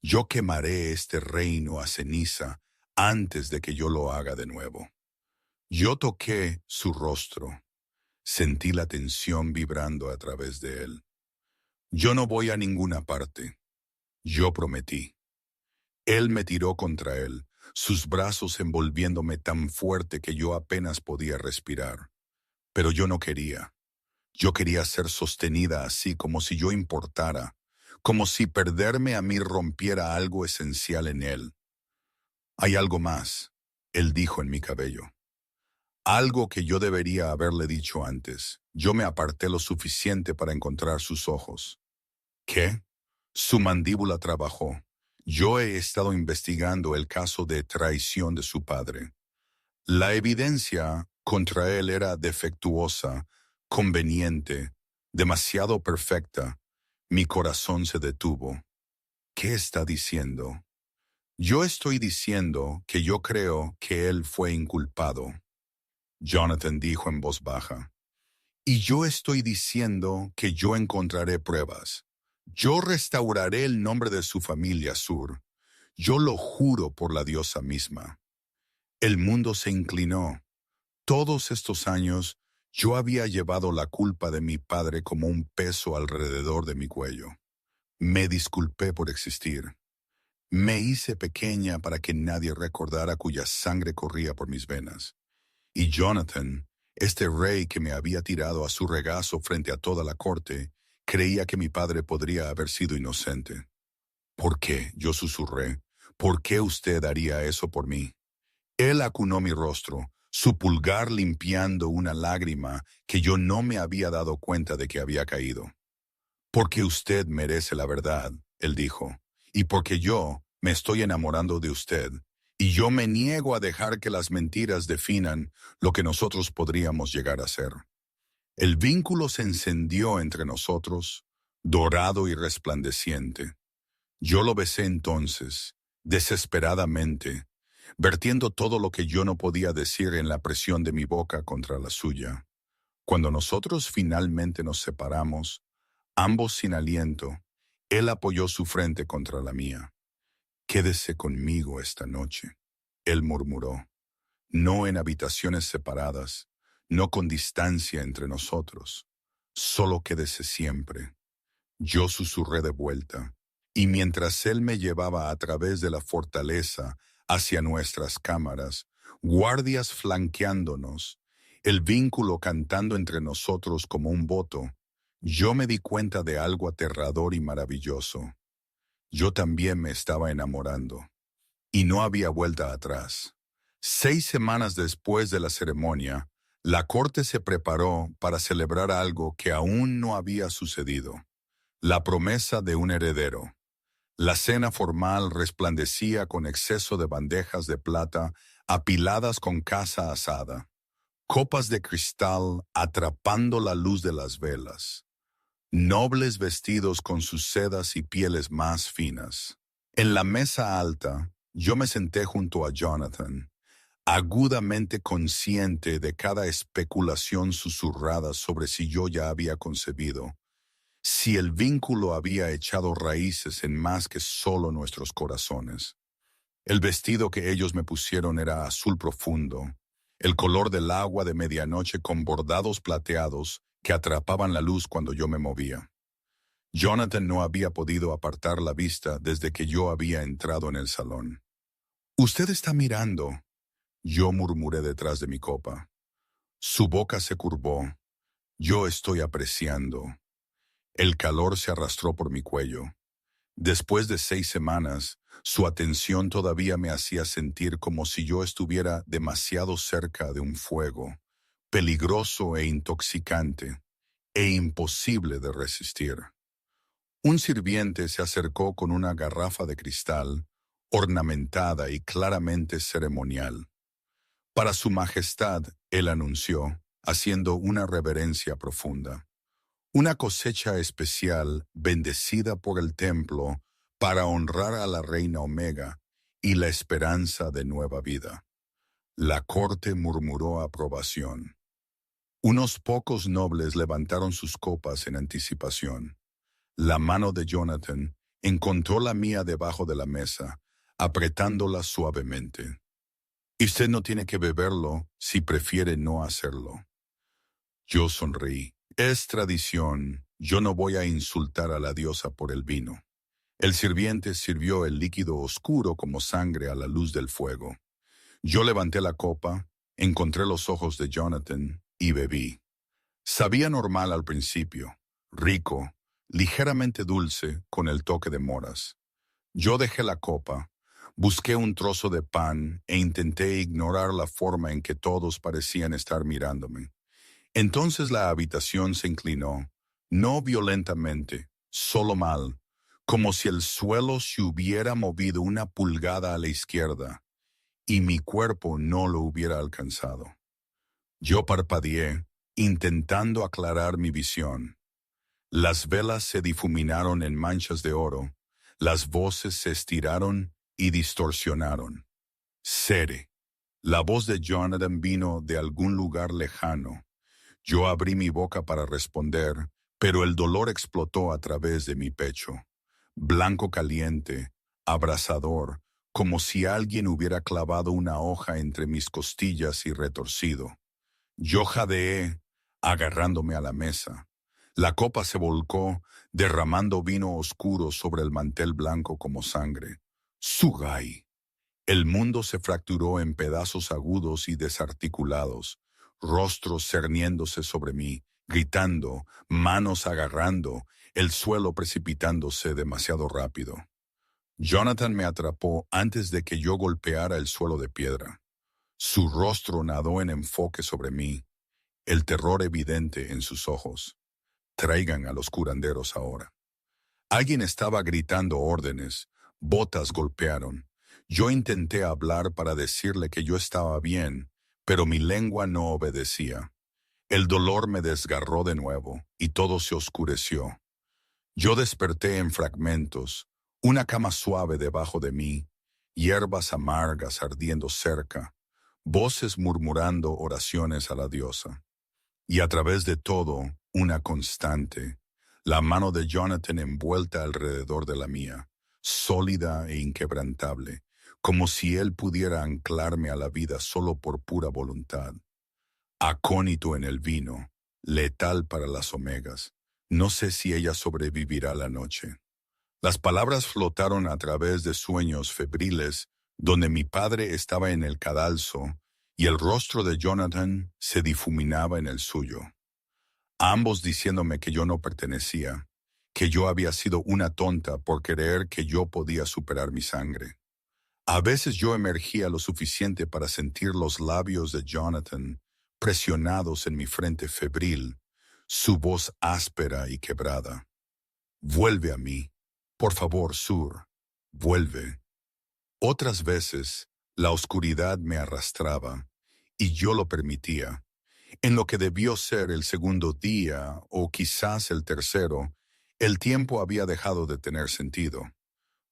Yo quemaré este reino a ceniza antes de que yo lo haga de nuevo. Yo toqué su rostro. Sentí la tensión vibrando a través de él. Yo no voy a ninguna parte. Yo prometí. Él me tiró contra él, sus brazos envolviéndome tan fuerte que yo apenas podía respirar. Pero yo no quería. Yo quería ser sostenida así, como si yo importara, como si perderme a mí rompiera algo esencial en él. Hay algo más, él dijo en mi cabello. Algo que yo debería haberle dicho antes. Yo me aparté lo suficiente para encontrar sus ojos. ¿Qué? Su mandíbula trabajó. Yo he estado investigando el caso de traición de su padre. La evidencia contra él era defectuosa, conveniente, demasiado perfecta. Mi corazón se detuvo. ¿Qué está diciendo? Yo estoy diciendo que yo creo que él fue inculpado, Jonathan dijo en voz baja. Y yo estoy diciendo que yo encontraré pruebas. Yo restauraré el nombre de su familia, Sur. Yo lo juro por la diosa misma. El mundo se inclinó. Todos estos años, yo había llevado la culpa de mi padre como un peso alrededor de mi cuello. Me disculpé por existir. Me hice pequeña para que nadie recordara cuya sangre corría por mis venas. Y Jonathan, este rey que me había tirado a su regazo frente a toda la corte, creía que mi padre podría haber sido inocente. ¿Por qué? Yo susurré. ¿Por qué usted haría eso por mí? Él acunó mi rostro, su pulgar limpiando una lágrima que yo no me había dado cuenta de que había caído. Porque usted merece la verdad, él dijo, y porque yo me estoy enamorando de usted, y yo me niego a dejar que las mentiras definan lo que nosotros podríamos llegar a ser. El vínculo se encendió entre nosotros, dorado y resplandeciente. Yo lo besé entonces, desesperadamente, vertiendo todo lo que yo no podía decir en la presión de mi boca contra la suya. Cuando nosotros finalmente nos separamos, ambos sin aliento, él apoyó su frente contra la mía. «Quédese conmigo esta noche», él murmuró. «No en habitaciones separadas, no con distancia entre nosotros. Solo quédese siempre». Yo susurré de vuelta, y mientras él me llevaba a través de la fortaleza hacia nuestras cámaras, guardias flanqueándonos, el vínculo cantando entre nosotros como un voto, yo me di cuenta de algo aterrador y maravilloso. Yo también me estaba enamorando, y no había vuelta atrás. 6 semanas después de la ceremonia, la corte se preparó para celebrar algo que aún no había sucedido: la promesa de un heredero. La cena formal resplandecía con exceso de bandejas de plata apiladas con caza asada, copas de cristal atrapando la luz de las velas, nobles vestidos con sus sedas y pieles más finas. En la mesa alta, yo me senté junto a Jonathan, agudamente consciente de cada especulación susurrada sobre si yo ya había concebido, si el vínculo había echado raíces en más que solo nuestros corazones. El vestido que ellos me pusieron era azul profundo, el color del agua de medianoche con bordados plateados que atrapaban la luz cuando yo me movía. Jonathan no había podido apartar la vista desde que yo había entrado en el salón. «Usted está mirando», yo murmuré detrás de mi copa. Su boca se curvó. «Yo estoy apreciando». El calor se arrastró por mi cuello. Después de 6 semanas, su atención todavía me hacía sentir como si yo estuviera demasiado cerca de un fuego, peligroso e intoxicante, e imposible de resistir. Un sirviente se acercó con una garrafa de cristal, ornamentada y claramente ceremonial. Para su majestad, él anunció, haciendo una reverencia profunda. Una cosecha especial bendecida por el templo para honrar a la reina Omega y la esperanza de nueva vida. La corte murmuró aprobación. Unos pocos nobles levantaron sus copas en anticipación. La mano de Jonathan encontró la mía debajo de la mesa, apretándola suavemente. «Y usted no tiene que beberlo si prefiere no hacerlo». Yo sonreí. «Es tradición. Yo no voy a insultar a la diosa por el vino». El sirviente sirvió el líquido oscuro como sangre a la luz del fuego. Yo levanté la copa, encontré los ojos de Jonathan y bebí. Sabía normal al principio, rico, ligeramente dulce con el toque de moras. Yo dejé la copa, busqué un trozo de pan e intenté ignorar la forma en que todos parecían estar mirándome. Entonces la habitación se inclinó, no violentamente, solo mal, como si el suelo se hubiera movido 1 pulgada a la izquierda y mi cuerpo no lo hubiera alcanzado. Yo parpadeé, intentando aclarar mi visión. Las velas se difuminaron en manchas de oro, las voces se estiraron y distorsionaron. «Sere». La voz de Jonathan vino de algún lugar lejano. Yo abrí mi boca para responder, pero el dolor explotó a través de mi pecho. Blanco caliente, abrasador, como si alguien hubiera clavado una hoja entre mis costillas y retorcido. Yo jadeé, agarrándome a la mesa. La copa se volcó, derramando vino oscuro sobre el mantel blanco como sangre. «Sugai». El mundo se fracturó en pedazos agudos y desarticulados, rostros cerniéndose sobre mí, gritando, manos agarrando, el suelo precipitándose demasiado rápido. Jonathan me atrapó antes de que yo golpeara el suelo de piedra. Su rostro nadó en enfoque sobre mí, el terror evidente en sus ojos. «Traigan a los curanderos ahora». Alguien estaba gritando órdenes, botas golpearon. Yo intenté hablar para decirle que yo estaba bien, pero mi lengua no obedecía. El dolor me desgarró de nuevo y todo se oscureció. Yo desperté en fragmentos, una cama suave debajo de mí, hierbas amargas ardiendo cerca, voces murmurando oraciones a la diosa. Y a través de todo, una constante, la mano de Jonathan envuelta alrededor de la mía, sólida e inquebrantable, como si él pudiera anclarme a la vida solo por pura voluntad. Acónito en el vino, letal para las omegas. No sé si ella sobrevivirá la noche. Las palabras flotaron a través de sueños febriles, donde mi padre estaba en el cadalso y el rostro de Jonathan se difuminaba en el suyo. Ambos diciéndome que yo no pertenecía, que yo había sido una tonta por creer que yo podía superar mi sangre. A veces yo emergía lo suficiente para sentir los labios de Jonathan presionados en mi frente febril, su voz áspera y quebrada. «Vuelve a mí. Por favor, Sur. Vuelve». Otras veces, la oscuridad me arrastraba, y yo lo permitía. En lo que debió ser el segundo día, o quizás el tercero, el tiempo había dejado de tener sentido.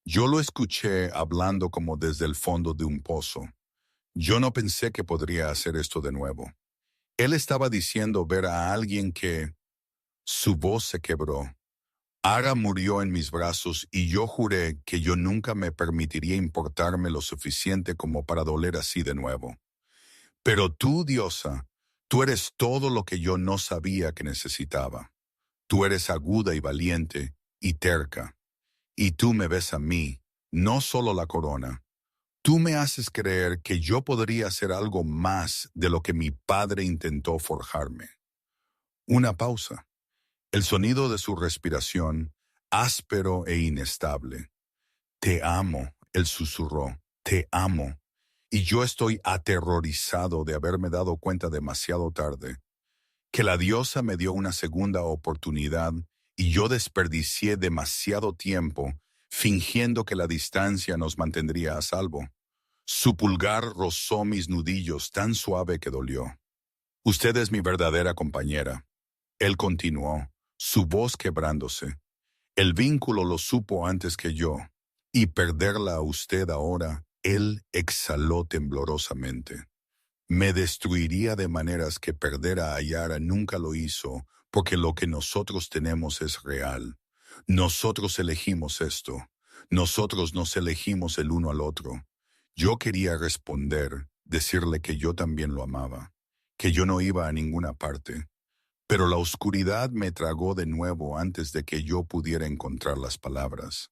Yo lo escuché hablando como desde el fondo de un pozo. Yo no pensé que podría hacer esto de nuevo. Él estaba diciendo ver a alguien que... Su voz se quebró. Ara murió en mis brazos y yo juré que yo nunca me permitiría importarme lo suficiente como para doler así de nuevo. Pero tú, diosa, Tú eres todo lo que yo no sabía que necesitaba. Tú eres aguda y valiente y terca. Y tú me ves a mí, no solo la corona. Tú me haces creer que yo podría hacer algo más de lo que mi padre intentó forjarme. Una pausa. El sonido de su respiración, áspero e inestable. Te amo, él susurró. Te amo. Y yo estoy aterrorizado de haberme dado cuenta demasiado tarde. Que la diosa me dio una segunda oportunidad y yo desperdicié demasiado tiempo fingiendo que la distancia nos mantendría a salvo. Su pulgar rozó mis nudillos tan suave que dolió. Usted es mi verdadera compañera. Él continuó, su voz quebrándose. El vínculo lo supo antes que yo, y perderla a usted ahora, él exhaló temblorosamente. Me destruiría de maneras que perder a Ayara nunca lo hizo, porque lo que nosotros tenemos es real. Nosotros elegimos esto. Nosotros nos elegimos el uno al otro. Yo quería responder, decirle que yo también lo amaba, que yo no iba a ninguna parte. Pero la oscuridad me tragó de nuevo antes de que yo pudiera encontrar las palabras.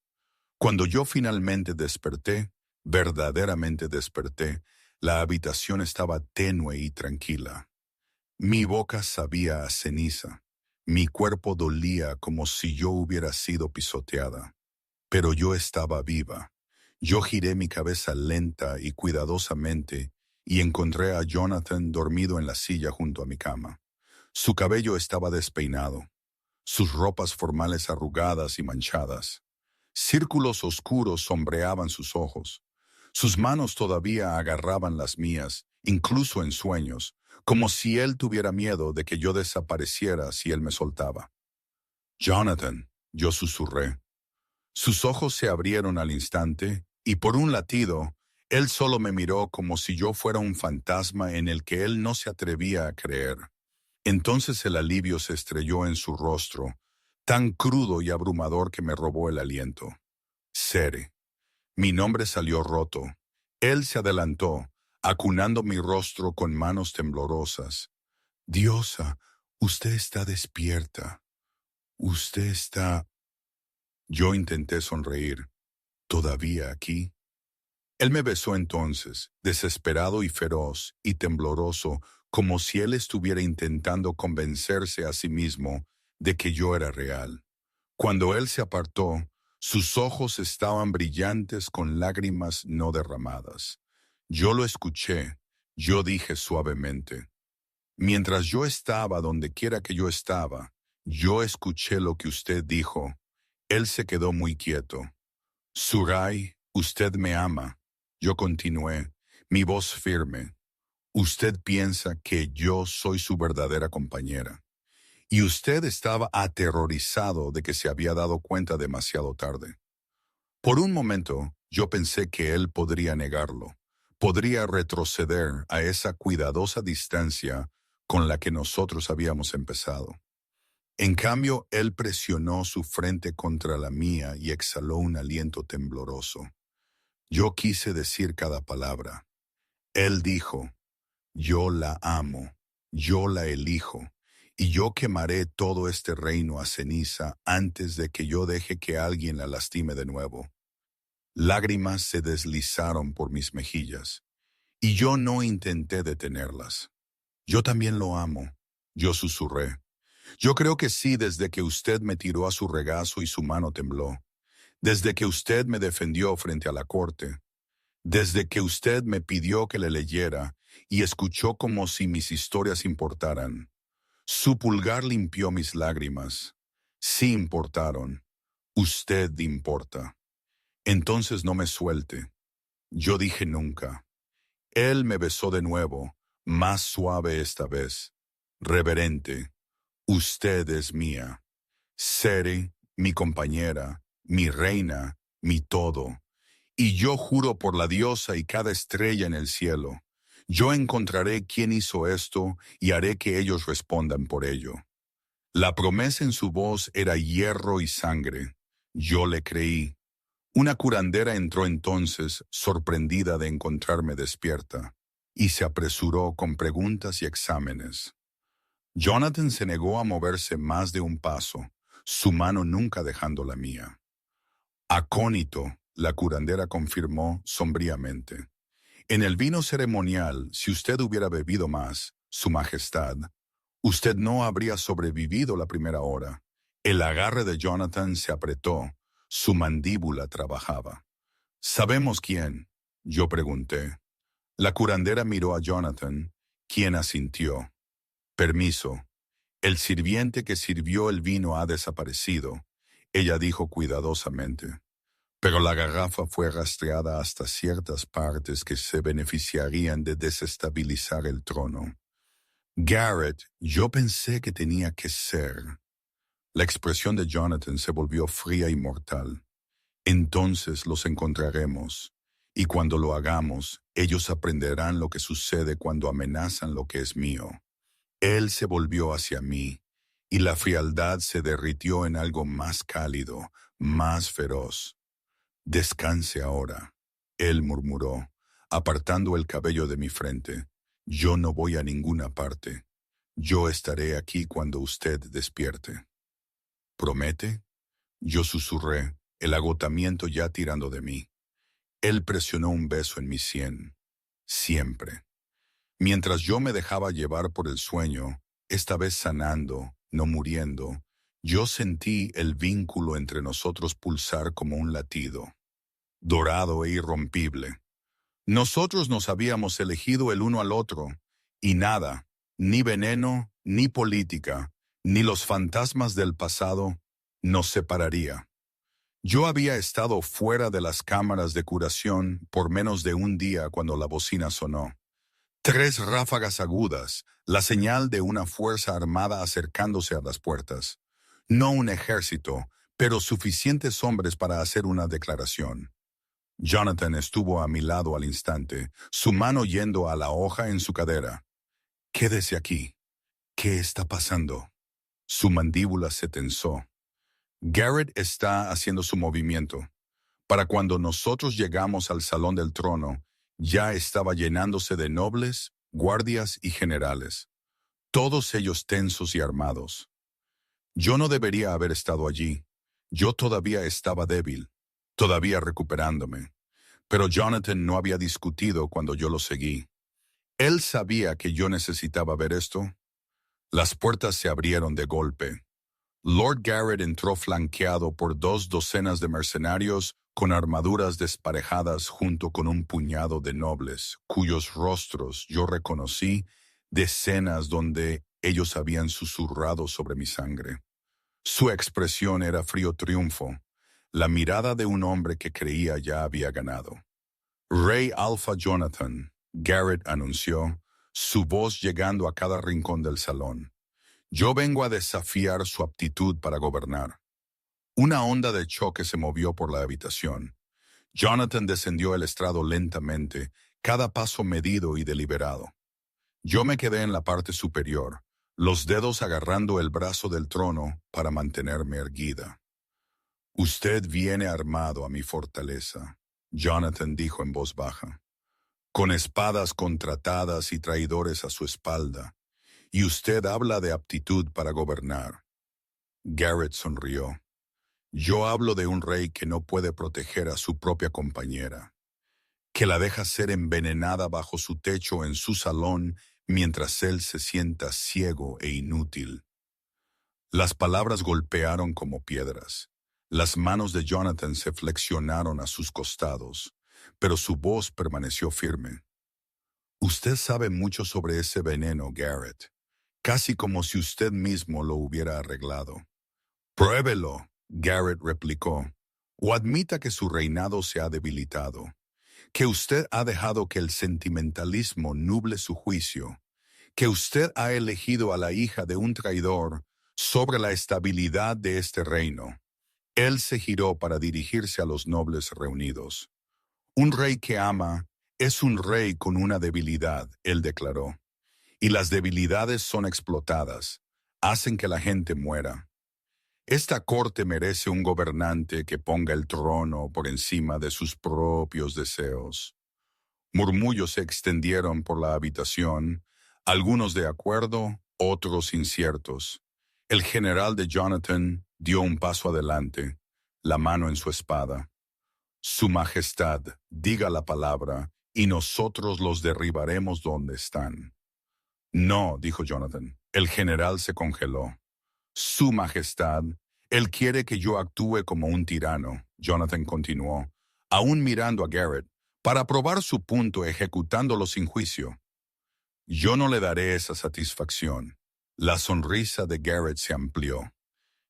Cuando yo finalmente desperté, verdaderamente desperté, la habitación estaba tenue y tranquila. Mi boca sabía a ceniza. Mi cuerpo dolía como si yo hubiera sido pisoteada. Pero yo estaba viva. Yo giré mi cabeza lenta y cuidadosamente y encontré a Jonathan dormido en la silla junto a mi cama. Su cabello estaba despeinado, sus ropas formales arrugadas y manchadas. Círculos oscuros sombreaban sus ojos. Sus manos todavía agarraban las mías, incluso en sueños, como si él tuviera miedo de que yo desapareciera si él me soltaba. Jonathan, yo susurré. Sus ojos se abrieron al instante, y por un latido, él solo me miró como si yo fuera un fantasma en el que él no se atrevía a creer. Entonces el alivio se estrelló en su rostro, tan crudo y abrumador que me robó el aliento. Sere. Mi nombre salió roto. Él se adelantó, acunando mi rostro con manos temblorosas. Diosa, usted está despierta. Usted está... Yo intenté sonreír. ¿Todavía aquí? Él me besó entonces, desesperado y feroz y tembloroso, como si él estuviera intentando convencerse a sí mismo de que yo era real. Cuando él se apartó, sus ojos estaban brillantes con lágrimas no derramadas. Yo lo escuché, yo dije suavemente. Mientras yo estaba donde quiera que yo estaba, yo escuché lo que usted dijo. Él se quedó muy quieto. Surai, usted me ama. Yo continué, mi voz firme. Usted piensa que yo soy su verdadera compañera. Y usted estaba aterrorizado de que se había dado cuenta demasiado tarde. Por un momento, yo pensé que él podría negarlo, podría retroceder a esa cuidadosa distancia con la que nosotros habíamos empezado. En cambio, él presionó su frente contra la mía y exhaló un aliento tembloroso. Yo quise decir cada palabra. Él dijo, yo la amo, yo la elijo, y yo quemaré todo este reino a ceniza antes de que yo deje que alguien la lastime de nuevo. Lágrimas se deslizaron por mis mejillas, y yo no intenté detenerlas. Yo también lo amo, yo susurré. Yo creo que sí desde que usted me tiró a su regazo y su mano tembló, desde que usted me defendió frente a la corte, desde que usted me pidió que le leyera y escuchó como si mis historias importaran. Su pulgar limpió mis lágrimas. Sí importaron. Usted importa. Entonces no me suelte. Yo dije nunca. Él me besó de nuevo, más suave esta vez. Reverente. Usted es mía. Sere, mi compañera, mi reina, mi todo. Y yo juro por la diosa y cada estrella en el cielo, yo encontraré quién hizo esto y haré que ellos respondan por ello. La promesa en su voz era hierro y sangre. Yo le creí. Una curandera entró entonces, sorprendida de encontrarme despierta. y se apresuró con preguntas y exámenes. Jonathan se negó a moverse más de un paso, su mano nunca dejando la mía. Acónito, la curandera confirmó sombríamente. En el vino ceremonial, si usted hubiera bebido más, Su Majestad, usted no habría sobrevivido la primera hora. El agarre de Jonathan se apretó, su mandíbula trabajaba. ¿Sabemos quién?, yo pregunté. La curandera miró a Jonathan, quien asintió. Permiso. El sirviente que sirvió el vino ha desaparecido, ella dijo cuidadosamente. Pero la garrafa fue rastreada hasta ciertas partes que se beneficiarían de desestabilizar el trono. Garrett, yo pensé que tenía que ser. La expresión de Jonathan se volvió fría y mortal. Entonces los encontraremos, y cuando lo hagamos, ellos aprenderán lo que sucede cuando amenazan lo que es mío. Él se volvió hacia mí, y la frialdad se derritió en algo más cálido, más feroz. Descanse ahora, él murmuró, apartando el cabello de mi frente. Yo no voy a ninguna parte. Yo estaré aquí cuando usted despierte. ¿Promete? Yo susurré, el agotamiento ya tirando de mí. Él presionó un beso en mi sien. Siempre. Mientras yo me dejaba llevar por el sueño, esta vez sanando, no muriendo, yo sentí el vínculo entre nosotros pulsar como un latido, dorado e irrompible. Nosotros nos habíamos elegido el uno al otro, y nada, ni veneno, ni política, ni los fantasmas del pasado, nos separaría. Yo había estado fuera de las cámaras de curación por menos de un día cuando la bocina sonó. 3 ráfagas agudas, la señal de una fuerza armada acercándose a las puertas. No un ejército, pero suficientes hombres para hacer una declaración. Jonathan estuvo a mi lado al instante, su mano yendo a la hoja en su cadera. «Quédese aquí. ¿Qué está pasando?» Su mandíbula se tensó. Garrett está haciendo su movimiento. Para cuando nosotros llegamos al salón del trono, ya estaba llenándose de nobles, guardias y generales, todos ellos tensos y armados. Yo no debería haber estado allí. Yo todavía estaba débil, todavía recuperándome. Pero Jonathan no había discutido cuando yo lo seguí. Él sabía que yo necesitaba ver esto. Las puertas se abrieron de golpe. Lord Garrett entró flanqueado por 2 docenas de mercenarios con armaduras desparejadas junto con un puñado de nobles, cuyos rostros yo reconocí de escenas donde ellos habían susurrado sobre mi sangre. Su expresión era frío triunfo, la mirada de un hombre que creía ya había ganado. «Rey Alpha Jonathan», Garrett anunció, su voz llegando a cada rincón del salón. «Yo vengo a desafiar su aptitud para gobernar». Una onda de choque se movió por la habitación. Jonathan descendió el estrado lentamente, cada paso medido y deliberado. Yo me quedé en la parte superior, los dedos agarrando el brazo del trono para mantenerme erguida. «Usted viene armado a mi fortaleza», Jonathan dijo en voz baja, «con espadas contratadas y traidores a su espalda, y usted habla de aptitud para gobernar». Garrett sonrió. «Yo hablo de un rey que no puede proteger a su propia compañera, que la deja ser envenenada bajo su techo en su salón mientras él se sienta ciego e inútil». Las palabras golpearon como piedras. Las manos de Jonathan se flexionaron a sus costados, pero su voz permaneció firme. «Usted sabe mucho sobre ese veneno, Garrett, casi como si usted mismo lo hubiera arreglado». «Pruébelo», Garrett replicó, «o admita que su reinado se ha debilitado, que usted ha dejado que el sentimentalismo nuble su juicio, que usted ha elegido a la hija de un traidor sobre la estabilidad de este reino». Él se giró para dirigirse a los nobles reunidos. «Un rey que ama es un rey con una debilidad», él declaró. «Y las debilidades son explotadas, hacen que la gente muera. Esta corte merece un gobernante que ponga el trono por encima de sus propios deseos. Murmullos se extendieron por la habitación, algunos de acuerdo, otros inciertos. El general de Jonathan dio un paso adelante, la mano en su espada. Su Majestad, diga la palabra, y nosotros los derribaremos donde están. No, dijo Jonathan. El general se congeló. Su Majestad, él quiere que yo actúe como un tirano, Jonathan continuó, aún mirando a Garrett, para probar su punto ejecutándolo sin juicio. Yo no le daré esa satisfacción. La sonrisa de Garrett se amplió.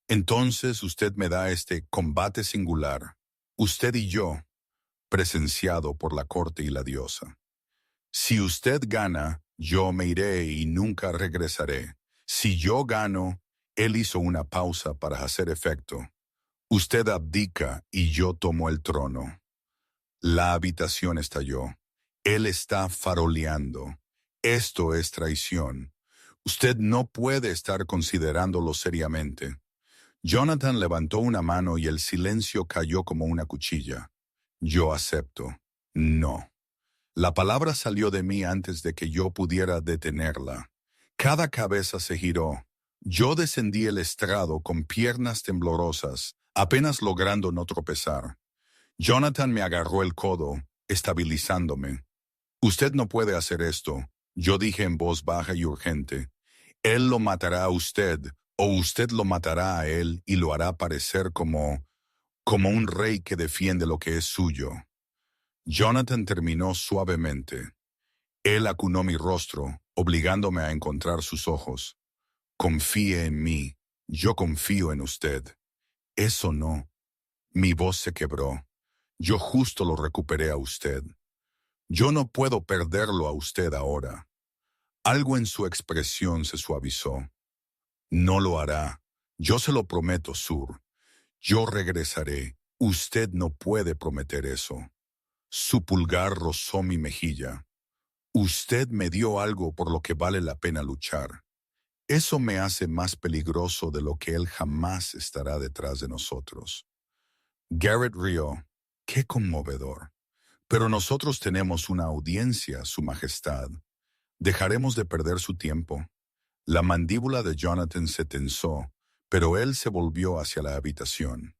Entonces usted me da este combate singular, usted y yo, presenciado por la corte y la diosa. Si usted gana, yo me iré y nunca regresaré. Si yo gano, él hizo una pausa para hacer efecto. Usted abdica y yo tomo el trono. La habitación estalló. Él está faroleando. Esto es traición. Usted no puede estar considerándolo seriamente. Jonathan levantó una mano y el silencio cayó como una cuchilla. Yo acepto. No. La palabra salió de mí antes de que yo pudiera detenerla. Cada cabeza se giró. Yo descendí el estrado con piernas temblorosas, apenas logrando no tropezar. Jonathan me agarró el codo, estabilizándome. Usted no puede hacer esto, yo dije en voz baja y urgente. Él lo matará a usted, o usted lo matará a él y lo hará parecer como un rey que defiende lo que es suyo. Jonathan terminó suavemente. Él acunó mi rostro, obligándome a encontrar sus ojos. Confíe en mí, yo confío en usted. Eso no. Mi voz se quebró. Yo justo lo recuperé a usted. Yo no puedo perderlo a usted ahora. Algo en su expresión se suavizó. No lo hará. Yo se lo prometo, Sur. Yo regresaré. Usted no puede prometer eso. Su pulgar rozó mi mejilla. Usted me dio algo por lo que vale la pena luchar. Eso me hace más peligroso de lo que él jamás estará detrás de nosotros. Garrett rió. Qué conmovedor. Pero nosotros tenemos una audiencia, Su Majestad. Dejaremos de perder su tiempo. La mandíbula de Jonathan se tensó, pero él se volvió hacia la habitación.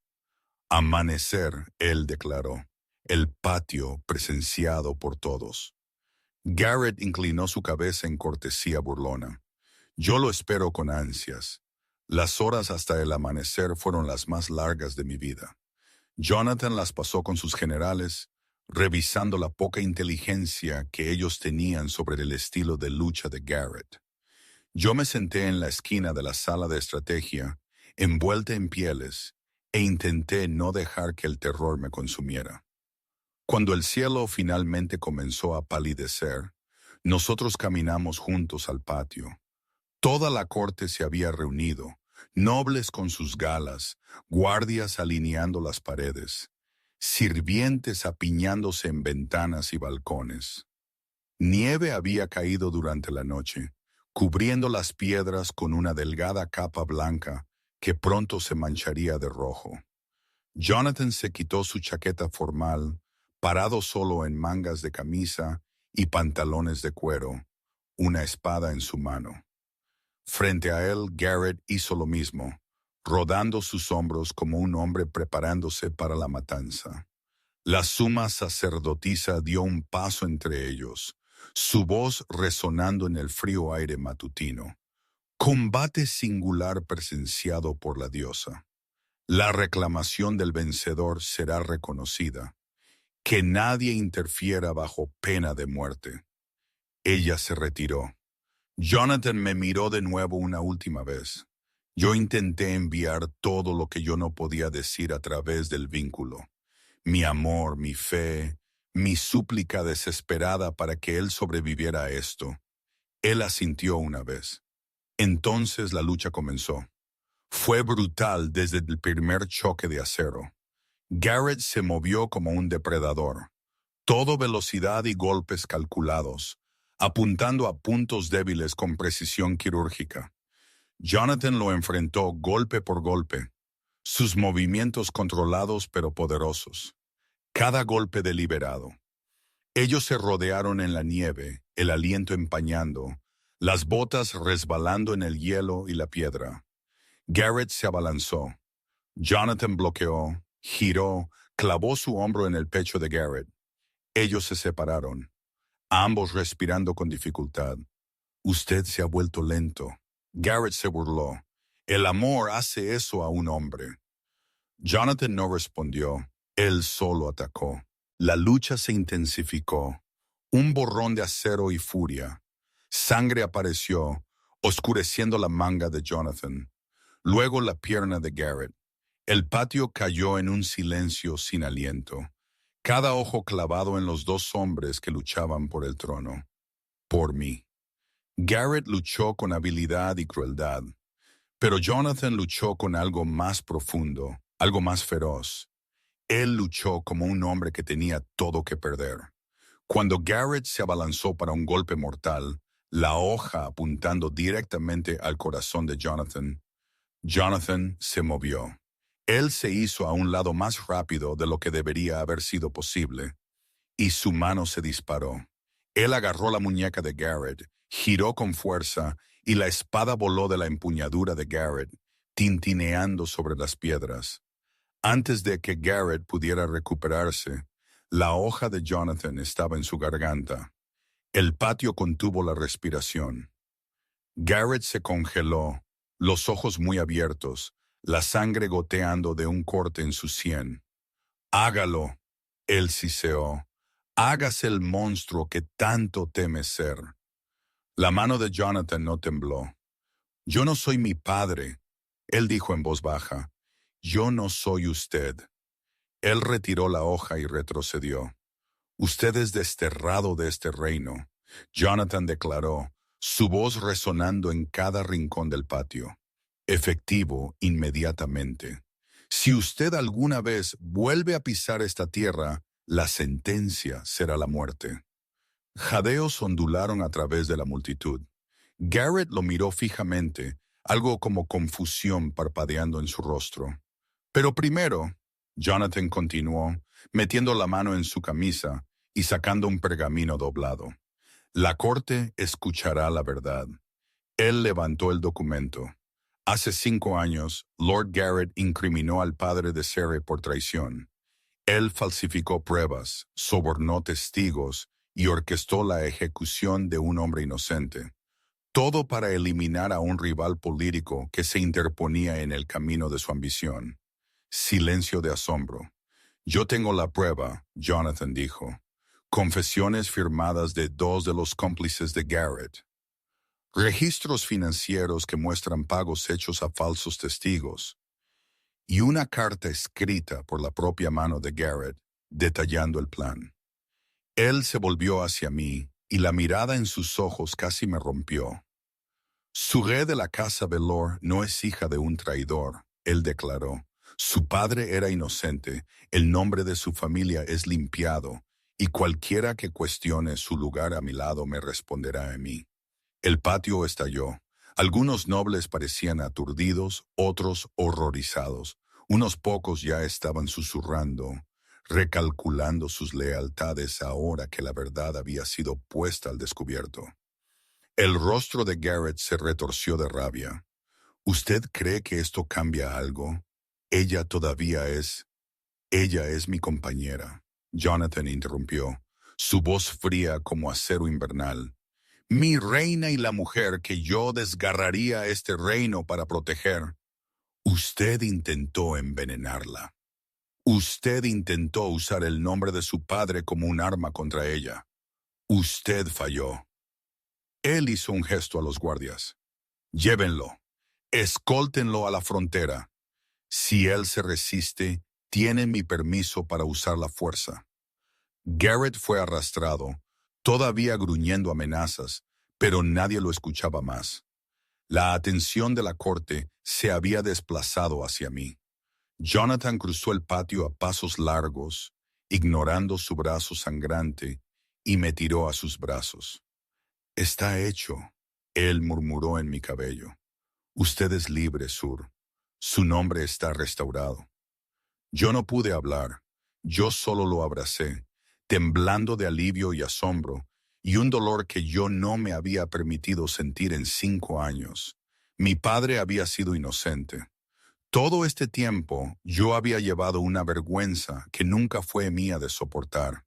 Amanecer, él declaró. El patio presenciado por todos. Garrett inclinó su cabeza en cortesía burlona. Yo lo espero con ansias. Las horas hasta el amanecer fueron las más largas de mi vida. Jonathan las pasó con sus generales, revisando la poca inteligencia que ellos tenían sobre el estilo de lucha de Garrett. Yo me senté en la esquina de la sala de estrategia, envuelta en pieles, e intenté no dejar que el terror me consumiera. Cuando el cielo finalmente comenzó a palidecer, nosotros caminamos juntos al patio. Toda la corte se había reunido, nobles con sus galas, guardias alineando las paredes, sirvientes apiñándose en ventanas y balcones. Nieve había caído durante la noche, cubriendo las piedras con una delgada capa blanca que pronto se mancharía de rojo. Jonathan se quitó su chaqueta formal, parado solo en mangas de camisa y pantalones de cuero, una espada en su mano. Frente a él, Garrett hizo lo mismo, rodando sus hombros como un hombre preparándose para la matanza. La suma sacerdotisa dio un paso entre ellos, su voz resonando en el frío aire matutino. Combate singular presenciado por la diosa. La reclamación del vencedor será reconocida. Que nadie interfiera bajo pena de muerte. Ella se retiró. Jonathan me miró de nuevo una última vez. Yo intenté enviar todo lo que yo no podía decir a través del vínculo. Mi amor, mi fe, mi súplica desesperada para que él sobreviviera a esto. Él asintió una vez. Entonces la lucha comenzó. Fue brutal desde el primer choque de acero. Garrett se movió como un depredador. Todo velocidad y golpes calculados, apuntando a puntos débiles con precisión quirúrgica. Jonathan lo enfrentó golpe por golpe, sus movimientos controlados pero poderosos, cada golpe deliberado. Ellos se rodearon en la nieve, el aliento empañando, las botas resbalando en el hielo y la piedra. Garrett se abalanzó. Jonathan bloqueó, giró, clavó su hombro en el pecho de Garrett. Ellos se separaron, ambos respirando con dificultad. Usted se ha vuelto lento. Garrett se burló. El amor hace eso a un hombre. Jonathan no respondió. Él solo atacó. La lucha se intensificó. Un borrón de acero y furia. Sangre apareció, oscureciendo la manga de Jonathan. Luego la pierna de Garrett. El patio cayó en un silencio sin aliento. Cada ojo clavado en los dos hombres que luchaban por el trono. Por mí. Garrett luchó con habilidad y crueldad, pero Jonathan luchó con algo más profundo, algo más feroz. Él luchó como un hombre que tenía todo que perder. Cuando Garrett se abalanzó para un golpe mortal, la hoja apuntando directamente al corazón de Jonathan, Jonathan se movió. Él se hizo a un lado más rápido de lo que debería haber sido posible, y su mano se disparó. Él agarró la muñeca de Garrett, giró con fuerza, y la espada voló de la empuñadura de Garrett, tintineando sobre las piedras. Antes de que Garrett pudiera recuperarse, la hoja de Jonathan estaba en su garganta. El patio contuvo la respiración. Garrett se congeló, los ojos muy abiertos, la sangre goteando de un corte en su sien. Hágalo, él siseó. Hágase el monstruo que tanto teme ser. La mano de Jonathan no tembló. Yo no soy mi padre, él dijo en voz baja. Yo no soy usted. Él retiró la hoja y retrocedió. Usted es desterrado de este reino, Jonathan declaró, su voz resonando en cada rincón del patio. Efectivo inmediatamente. Si usted alguna vez vuelve a pisar esta tierra, la sentencia será la muerte. Jadeos ondularon a través de la multitud. Garrett lo miró fijamente, algo como confusión parpadeando en su rostro. Pero primero, Jonathan continuó, metiendo la mano en su camisa y sacando un pergamino doblado. La corte escuchará la verdad. Él levantó el documento. Hace 5 años, Lord Garrett incriminó al padre de Cere por traición. Él falsificó pruebas, sobornó testigos y orquestó la ejecución de un hombre inocente. Todo para eliminar a un rival político que se interponía en el camino de su ambición. Silencio de asombro. Yo tengo la prueba, Jonathan dijo. Confesiones firmadas de 2 de los cómplices de Garrett. Registros financieros que muestran pagos hechos a falsos testigos. Y una carta escrita por la propia mano de Garrett, detallando el plan. Él se volvió hacia mí, y la mirada en sus ojos casi me rompió. Sugé de la casa Velor no es hija de un traidor, él declaró. Su padre era inocente, el nombre de su familia es limpiado, y cualquiera que cuestione su lugar a mi lado me responderá a mí. El patio estalló. Algunos nobles parecían aturdidos, otros horrorizados. Unos pocos ya estaban susurrando, recalculando sus lealtades ahora que la verdad había sido puesta al descubierto. El rostro de Garrett se retorció de rabia. ¿Usted cree que esto cambia algo? Ella es mi compañera. Jonathan interrumpió, su voz fría como acero invernal. Mi reina y la mujer que yo desgarraría este reino para proteger. Usted intentó envenenarla. Usted intentó usar el nombre de su padre como un arma contra ella. Usted falló. Él hizo un gesto a los guardias. Llévenlo. Escóltenlo a la frontera. Si él se resiste, tienen mi permiso para usar la fuerza. Garrett fue arrastrado, todavía gruñendo amenazas, pero nadie lo escuchaba más. La atención de la corte se había desplazado hacia mí. Jonathan cruzó el patio a pasos largos, ignorando su brazo sangrante, y me tiró a sus brazos. Está hecho, él murmuró en mi cabello. Usted es libre, Sur. Su nombre está restaurado. Yo no pude hablar, yo solo lo abracé, temblando de alivio y asombro, y un dolor que yo no me había permitido sentir en 5 años. Mi padre había sido inocente. Todo este tiempo yo había llevado una vergüenza que nunca fue mía de soportar.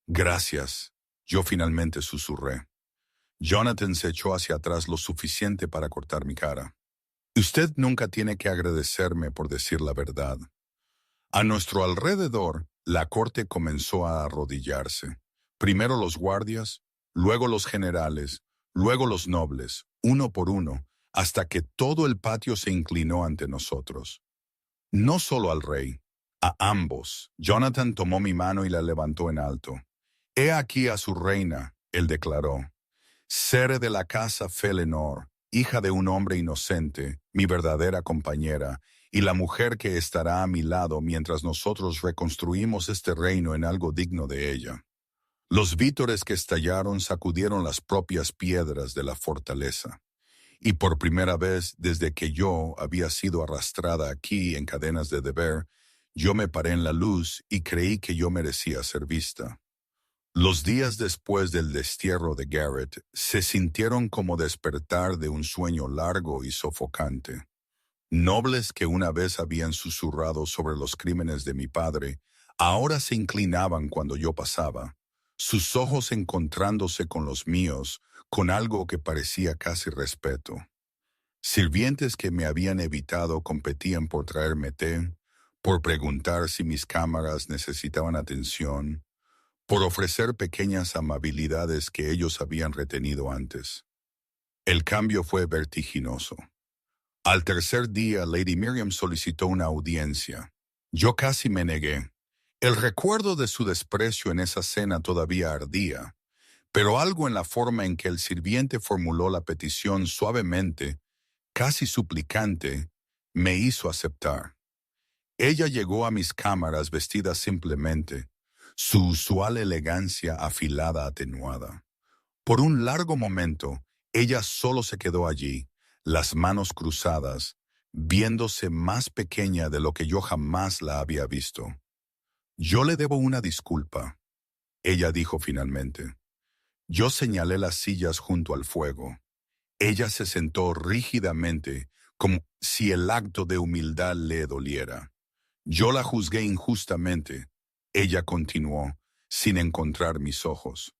Gracias, yo finalmente susurré. Jonathan se echó hacia atrás lo suficiente para cortar mi cara. Usted nunca tiene que agradecerme por decir la verdad. A nuestro alrededor, la corte comenzó a arrodillarse. Primero los guardias, luego los generales, luego los nobles, uno por uno, hasta que todo el patio se inclinó ante nosotros. No solo al rey, a ambos. Jonathan tomó mi mano y la levantó en alto. «He aquí a su reina», él declaró. «Sere de la casa Felenor, hija de un hombre inocente, mi verdadera compañera, y la mujer que estará a mi lado mientras nosotros reconstruimos este reino en algo digno de ella». Los vítores que estallaron sacudieron las propias piedras de la fortaleza. Y por primera vez desde que yo había sido arrastrada aquí en cadenas de deber, yo me paré en la luz y creí que yo merecía ser vista. Los días después del destierro de Garrett se sintieron como despertar de un sueño largo y sofocante. Nobles que una vez habían susurrado sobre los crímenes de mi padre, ahora se inclinaban cuando yo pasaba, sus ojos encontrándose con los míos, con algo que parecía casi respeto. Sirvientes que me habían evitado competían por traerme té, por preguntar si mis cámaras necesitaban atención, por ofrecer pequeñas amabilidades que ellos habían retenido antes. El cambio fue vertiginoso. Al tercer día, Lady Miriam solicitó una audiencia. Yo casi me negué. El recuerdo de su desprecio en esa cena todavía ardía, pero algo en la forma en que el sirviente formuló la petición suavemente, casi suplicante, me hizo aceptar. Ella llegó a mis cámaras vestida simplemente, su usual elegancia afilada atenuada. Por un largo momento, ella solo se quedó allí, las manos cruzadas, viéndose más pequeña de lo que yo jamás la había visto. «Yo le debo una disculpa», ella dijo finalmente. Yo señalé las sillas junto al fuego. Ella se sentó rígidamente, como si el acto de humildad le doliera. Yo la juzgué injustamente. Ella continuó, sin encontrar mis ojos.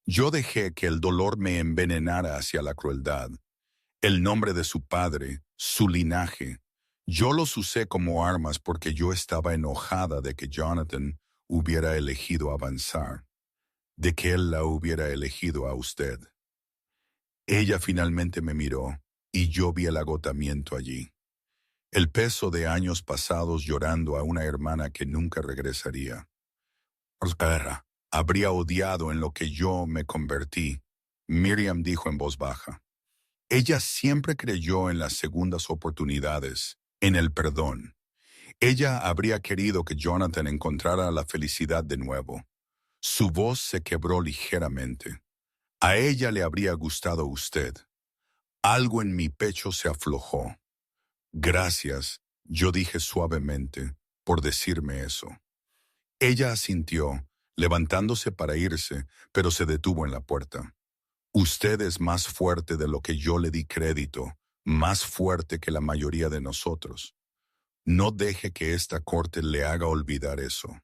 Yo dejé que el dolor me envenenara hacia la crueldad. El nombre de su padre, su linaje. Yo los usé como armas porque yo estaba enojada de que Jonathan hubiera elegido avanzar, de que él la hubiera elegido a usted. Ella finalmente me miró y yo vi el agotamiento allí. El peso de años pasados llorando a una hermana que nunca regresaría. Habría odiado en lo que yo me convertí, Miriam dijo en voz baja. Ella siempre creyó en las segundas oportunidades, en el perdón. Ella habría querido que Jonathan encontrara la felicidad de nuevo. Su voz se quebró ligeramente. A ella le habría gustado usted. Algo en mi pecho se aflojó. Gracias, yo dije suavemente, por decirme eso. Ella asintió, levantándose para irse, pero se detuvo en la puerta. Usted es más fuerte de lo que yo le di crédito, más fuerte que la mayoría de nosotros. No deje que esta corte le haga olvidar eso.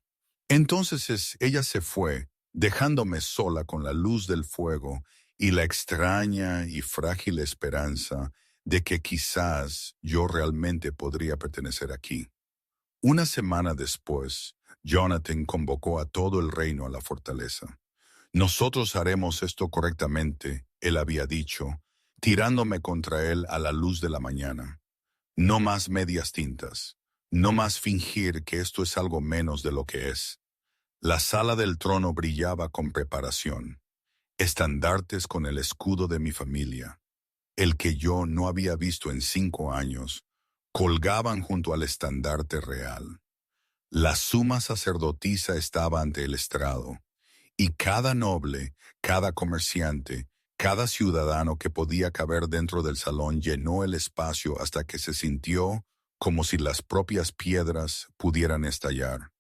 Entonces ella se fue, dejándome sola con la luz del fuego y la extraña y frágil esperanza de que quizás yo realmente podría pertenecer aquí. Una semana después, Jonathan convocó a todo el reino a la fortaleza. Nosotros haremos esto correctamente, él había dicho, tirándome contra él a la luz de la mañana. No más medias tintas, no más fingir que esto es algo menos de lo que es. La sala del trono brillaba con preparación, estandartes con el escudo de mi familia, el que yo no había visto en 5 años, colgaban junto al estandarte real. La suma sacerdotisa estaba ante el estrado, y cada noble, cada comerciante, cada ciudadano que podía caber dentro del salón llenó el espacio hasta que se sintió como si las propias piedras pudieran estallar.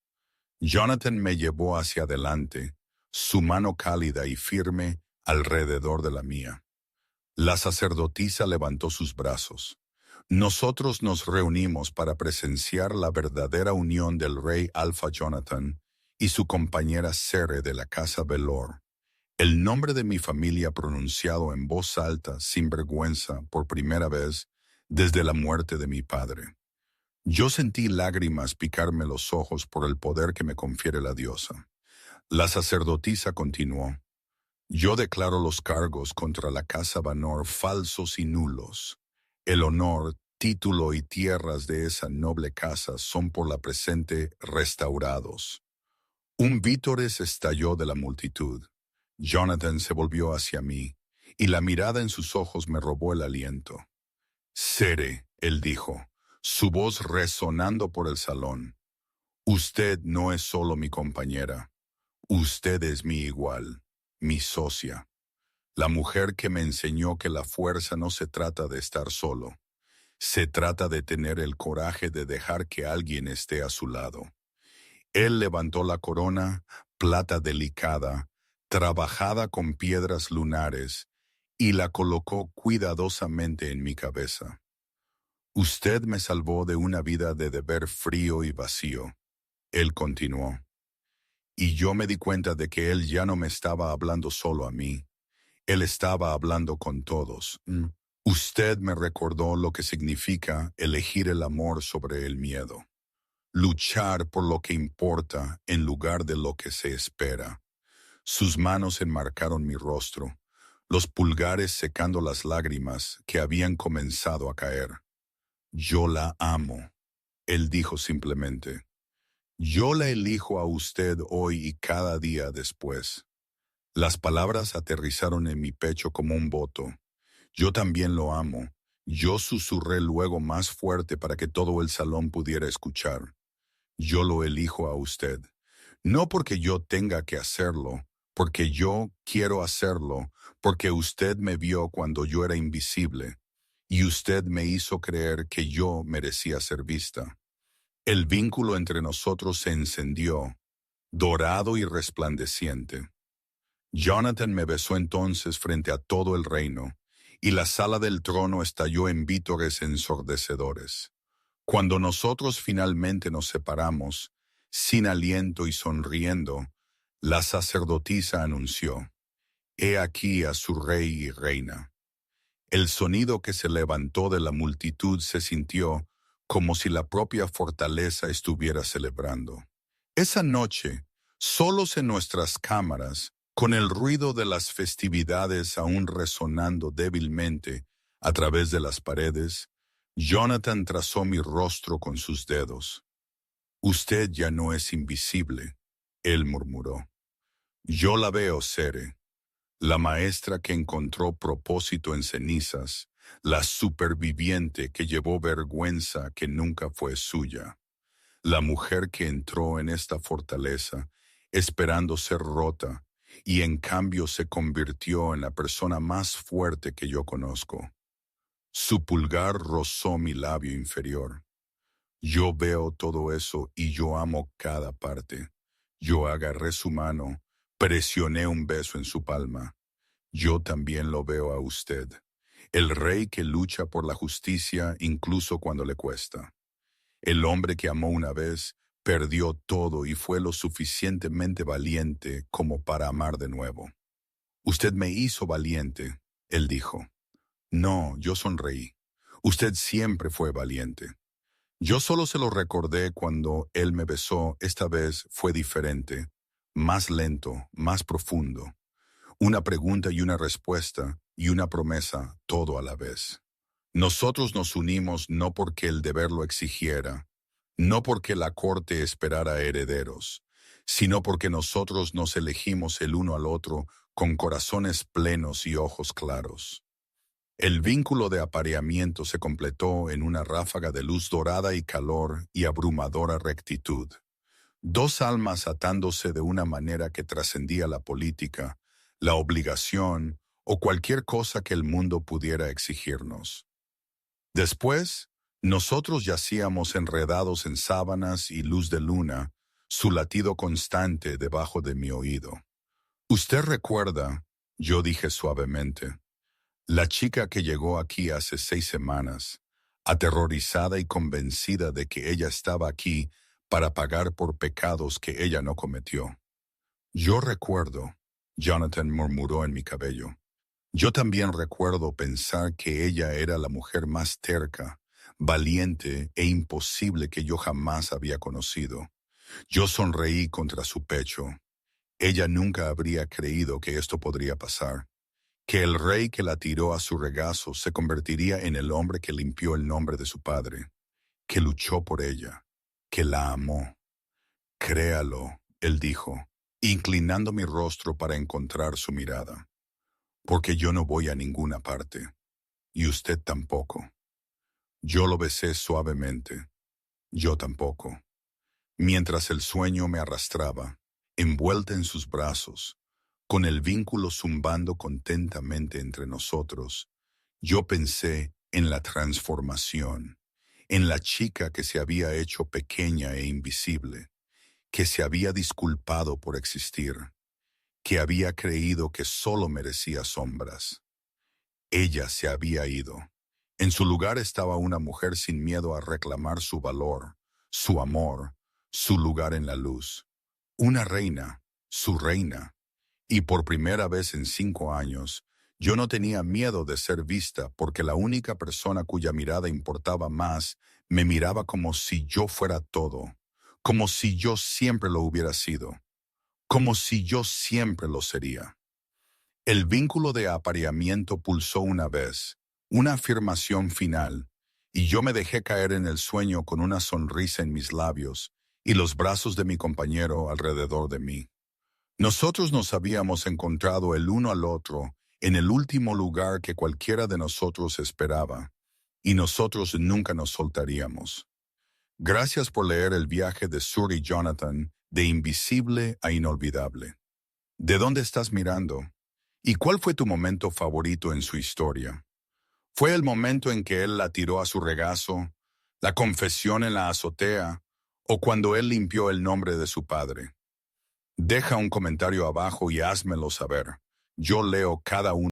Jonathan me llevó hacia adelante, su mano cálida y firme alrededor de la mía. La sacerdotisa levantó sus brazos. Nosotros nos reunimos para presenciar la verdadera unión del rey Alpha Jonathan y su compañera Sere de la casa Velor. El nombre de mi familia pronunciado en voz alta, sin vergüenza, por primera vez desde la muerte de mi padre. Yo sentí lágrimas picarme los ojos por el poder que me confiere la diosa. La sacerdotisa continuó. Yo declaro los cargos contra la casa Vanor falsos y nulos. El honor, título y tierras de esa noble casa son por la presente restaurados. Un vítores estalló de la multitud. Jonathan se volvió hacia mí, y la mirada en sus ojos me robó el aliento. Sere, él dijo, su voz resonando por el salón. Usted no es solo mi compañera, usted es mi igual, mi socia, la mujer que me enseñó que la fuerza no se trata de estar solo, se trata de tener el coraje de dejar que alguien esté a su lado. Él levantó la corona, plata delicada, trabajada con piedras lunares, y la colocó cuidadosamente en mi cabeza. Usted me salvó de una vida de deber frío y vacío. Él continuó. Y yo me di cuenta de que él ya no me estaba hablando solo a mí. Él estaba hablando con todos. Usted me recordó lo que significa elegir el amor sobre el miedo. Luchar por lo que importa en lugar de lo que se espera. Sus manos enmarcaron mi rostro, los pulgares secando las lágrimas que habían comenzado a caer. Yo la amo, él dijo simplemente. Yo la elijo a usted hoy y cada día después. Las palabras aterrizaron en mi pecho como un voto. Yo también lo amo. Yo susurré luego más fuerte para que todo el salón pudiera escuchar. Yo lo elijo a usted. No porque yo tenga que hacerlo, porque yo quiero hacerlo, porque usted me vio cuando yo era invisible, y usted me hizo creer que yo merecía ser vista. El vínculo entre nosotros se encendió, dorado y resplandeciente. Jonathan me besó entonces frente a todo el reino, y la sala del trono estalló en vítores ensordecedores. Cuando nosotros finalmente nos separamos, sin aliento y sonriendo, la sacerdotisa anunció, «He aquí a su rey y reina». El sonido que se levantó de la multitud se sintió como si la propia fortaleza estuviera celebrando. Esa noche, solos en nuestras cámaras, con el ruido de las festividades aún resonando débilmente a través de las paredes, Jonathan trazó mi rostro con sus dedos. «Usted ya no es invisible», él murmuró. «Yo la veo, Sere, la maestra que encontró propósito en cenizas, la superviviente que llevó vergüenza que nunca fue suya, la mujer que entró en esta fortaleza esperando ser rota y en cambio se convirtió en la persona más fuerte que yo conozco». Su pulgar rozó mi labio inferior. Yo veo todo eso y yo amo cada parte. Yo agarré su mano, presioné un beso en su palma. Yo también lo veo a usted, el rey que lucha por la justicia incluso cuando le cuesta. El hombre que amó una vez, perdió todo y fue lo suficientemente valiente como para amar de nuevo. «Usted me hizo valiente», él dijo. No, yo sonreí. «Usted siempre fue valiente». Yo solo se lo recordé cuando él me besó. Esta vez fue diferente, más lento, más profundo. Una pregunta y una respuesta y una promesa, todo a la vez. Nosotros nos unimos no porque el deber lo exigiera, no porque la corte esperara herederos, sino porque nosotros nos elegimos el uno al otro con corazones plenos y ojos claros. El vínculo de apareamiento se completó en una ráfaga de luz dorada y calor y abrumadora rectitud. Dos almas atándose de una manera que trascendía la política, la obligación o cualquier cosa que el mundo pudiera exigirnos. Después, nosotros yacíamos enredados en sábanas y luz de luna su latido constante debajo de mi oído. «Usted recuerda», yo dije suavemente, «la chica que llegó aquí hace 6 semanas, aterrorizada y convencida de que ella estaba aquí para pagar por pecados que ella no cometió». «Yo recuerdo», Jonathan murmuró en mi cabello. «Yo también recuerdo pensar que ella era la mujer más terca, valiente e imposible que yo jamás había conocido». Yo sonreí contra su pecho. Ella nunca habría creído que esto podría pasar, que el rey que la tiró a su regazo se convertiría en el hombre que limpió el nombre de su padre, que luchó por ella, que la amó. «Créalo», él dijo, inclinando mi rostro para encontrar su mirada, «porque yo no voy a ninguna parte, y usted tampoco». Yo lo besé suavemente. «Yo tampoco». Mientras el sueño me arrastraba, envuelta en sus brazos, con el vínculo zumbando contentamente entre nosotros, yo pensé en la transformación, en la chica que se había hecho pequeña e invisible, que se había disculpado por existir, que había creído que solo merecía sombras. Ella se había ido. En su lugar estaba una mujer sin miedo a reclamar su valor, su amor, su lugar en la luz. Una reina, su reina. Y por primera vez en 5 años, yo no tenía miedo de ser vista porque la única persona cuya mirada importaba más me miraba como si yo fuera todo, como si yo siempre lo hubiera sido, como si yo siempre lo sería. El vínculo de apareamiento pulsó una vez, una afirmación final, y yo me dejé caer en el sueño con una sonrisa en mis labios y los brazos de mi compañero alrededor de mí. Nosotros nos habíamos encontrado el uno al otro en el último lugar que cualquiera de nosotros esperaba, y nosotros nunca nos soltaríamos. Gracias por leer El viaje de Sur y Jonathan, de invisible a inolvidable. ¿De dónde estás mirando? ¿Y cuál fue tu momento favorito en su historia? ¿Fue el momento en que él la tiró a su regazo, la confesión en la azotea, o cuando él limpió el nombre de su padre? Deja un comentario abajo y házmelo saber. Yo leo cada uno.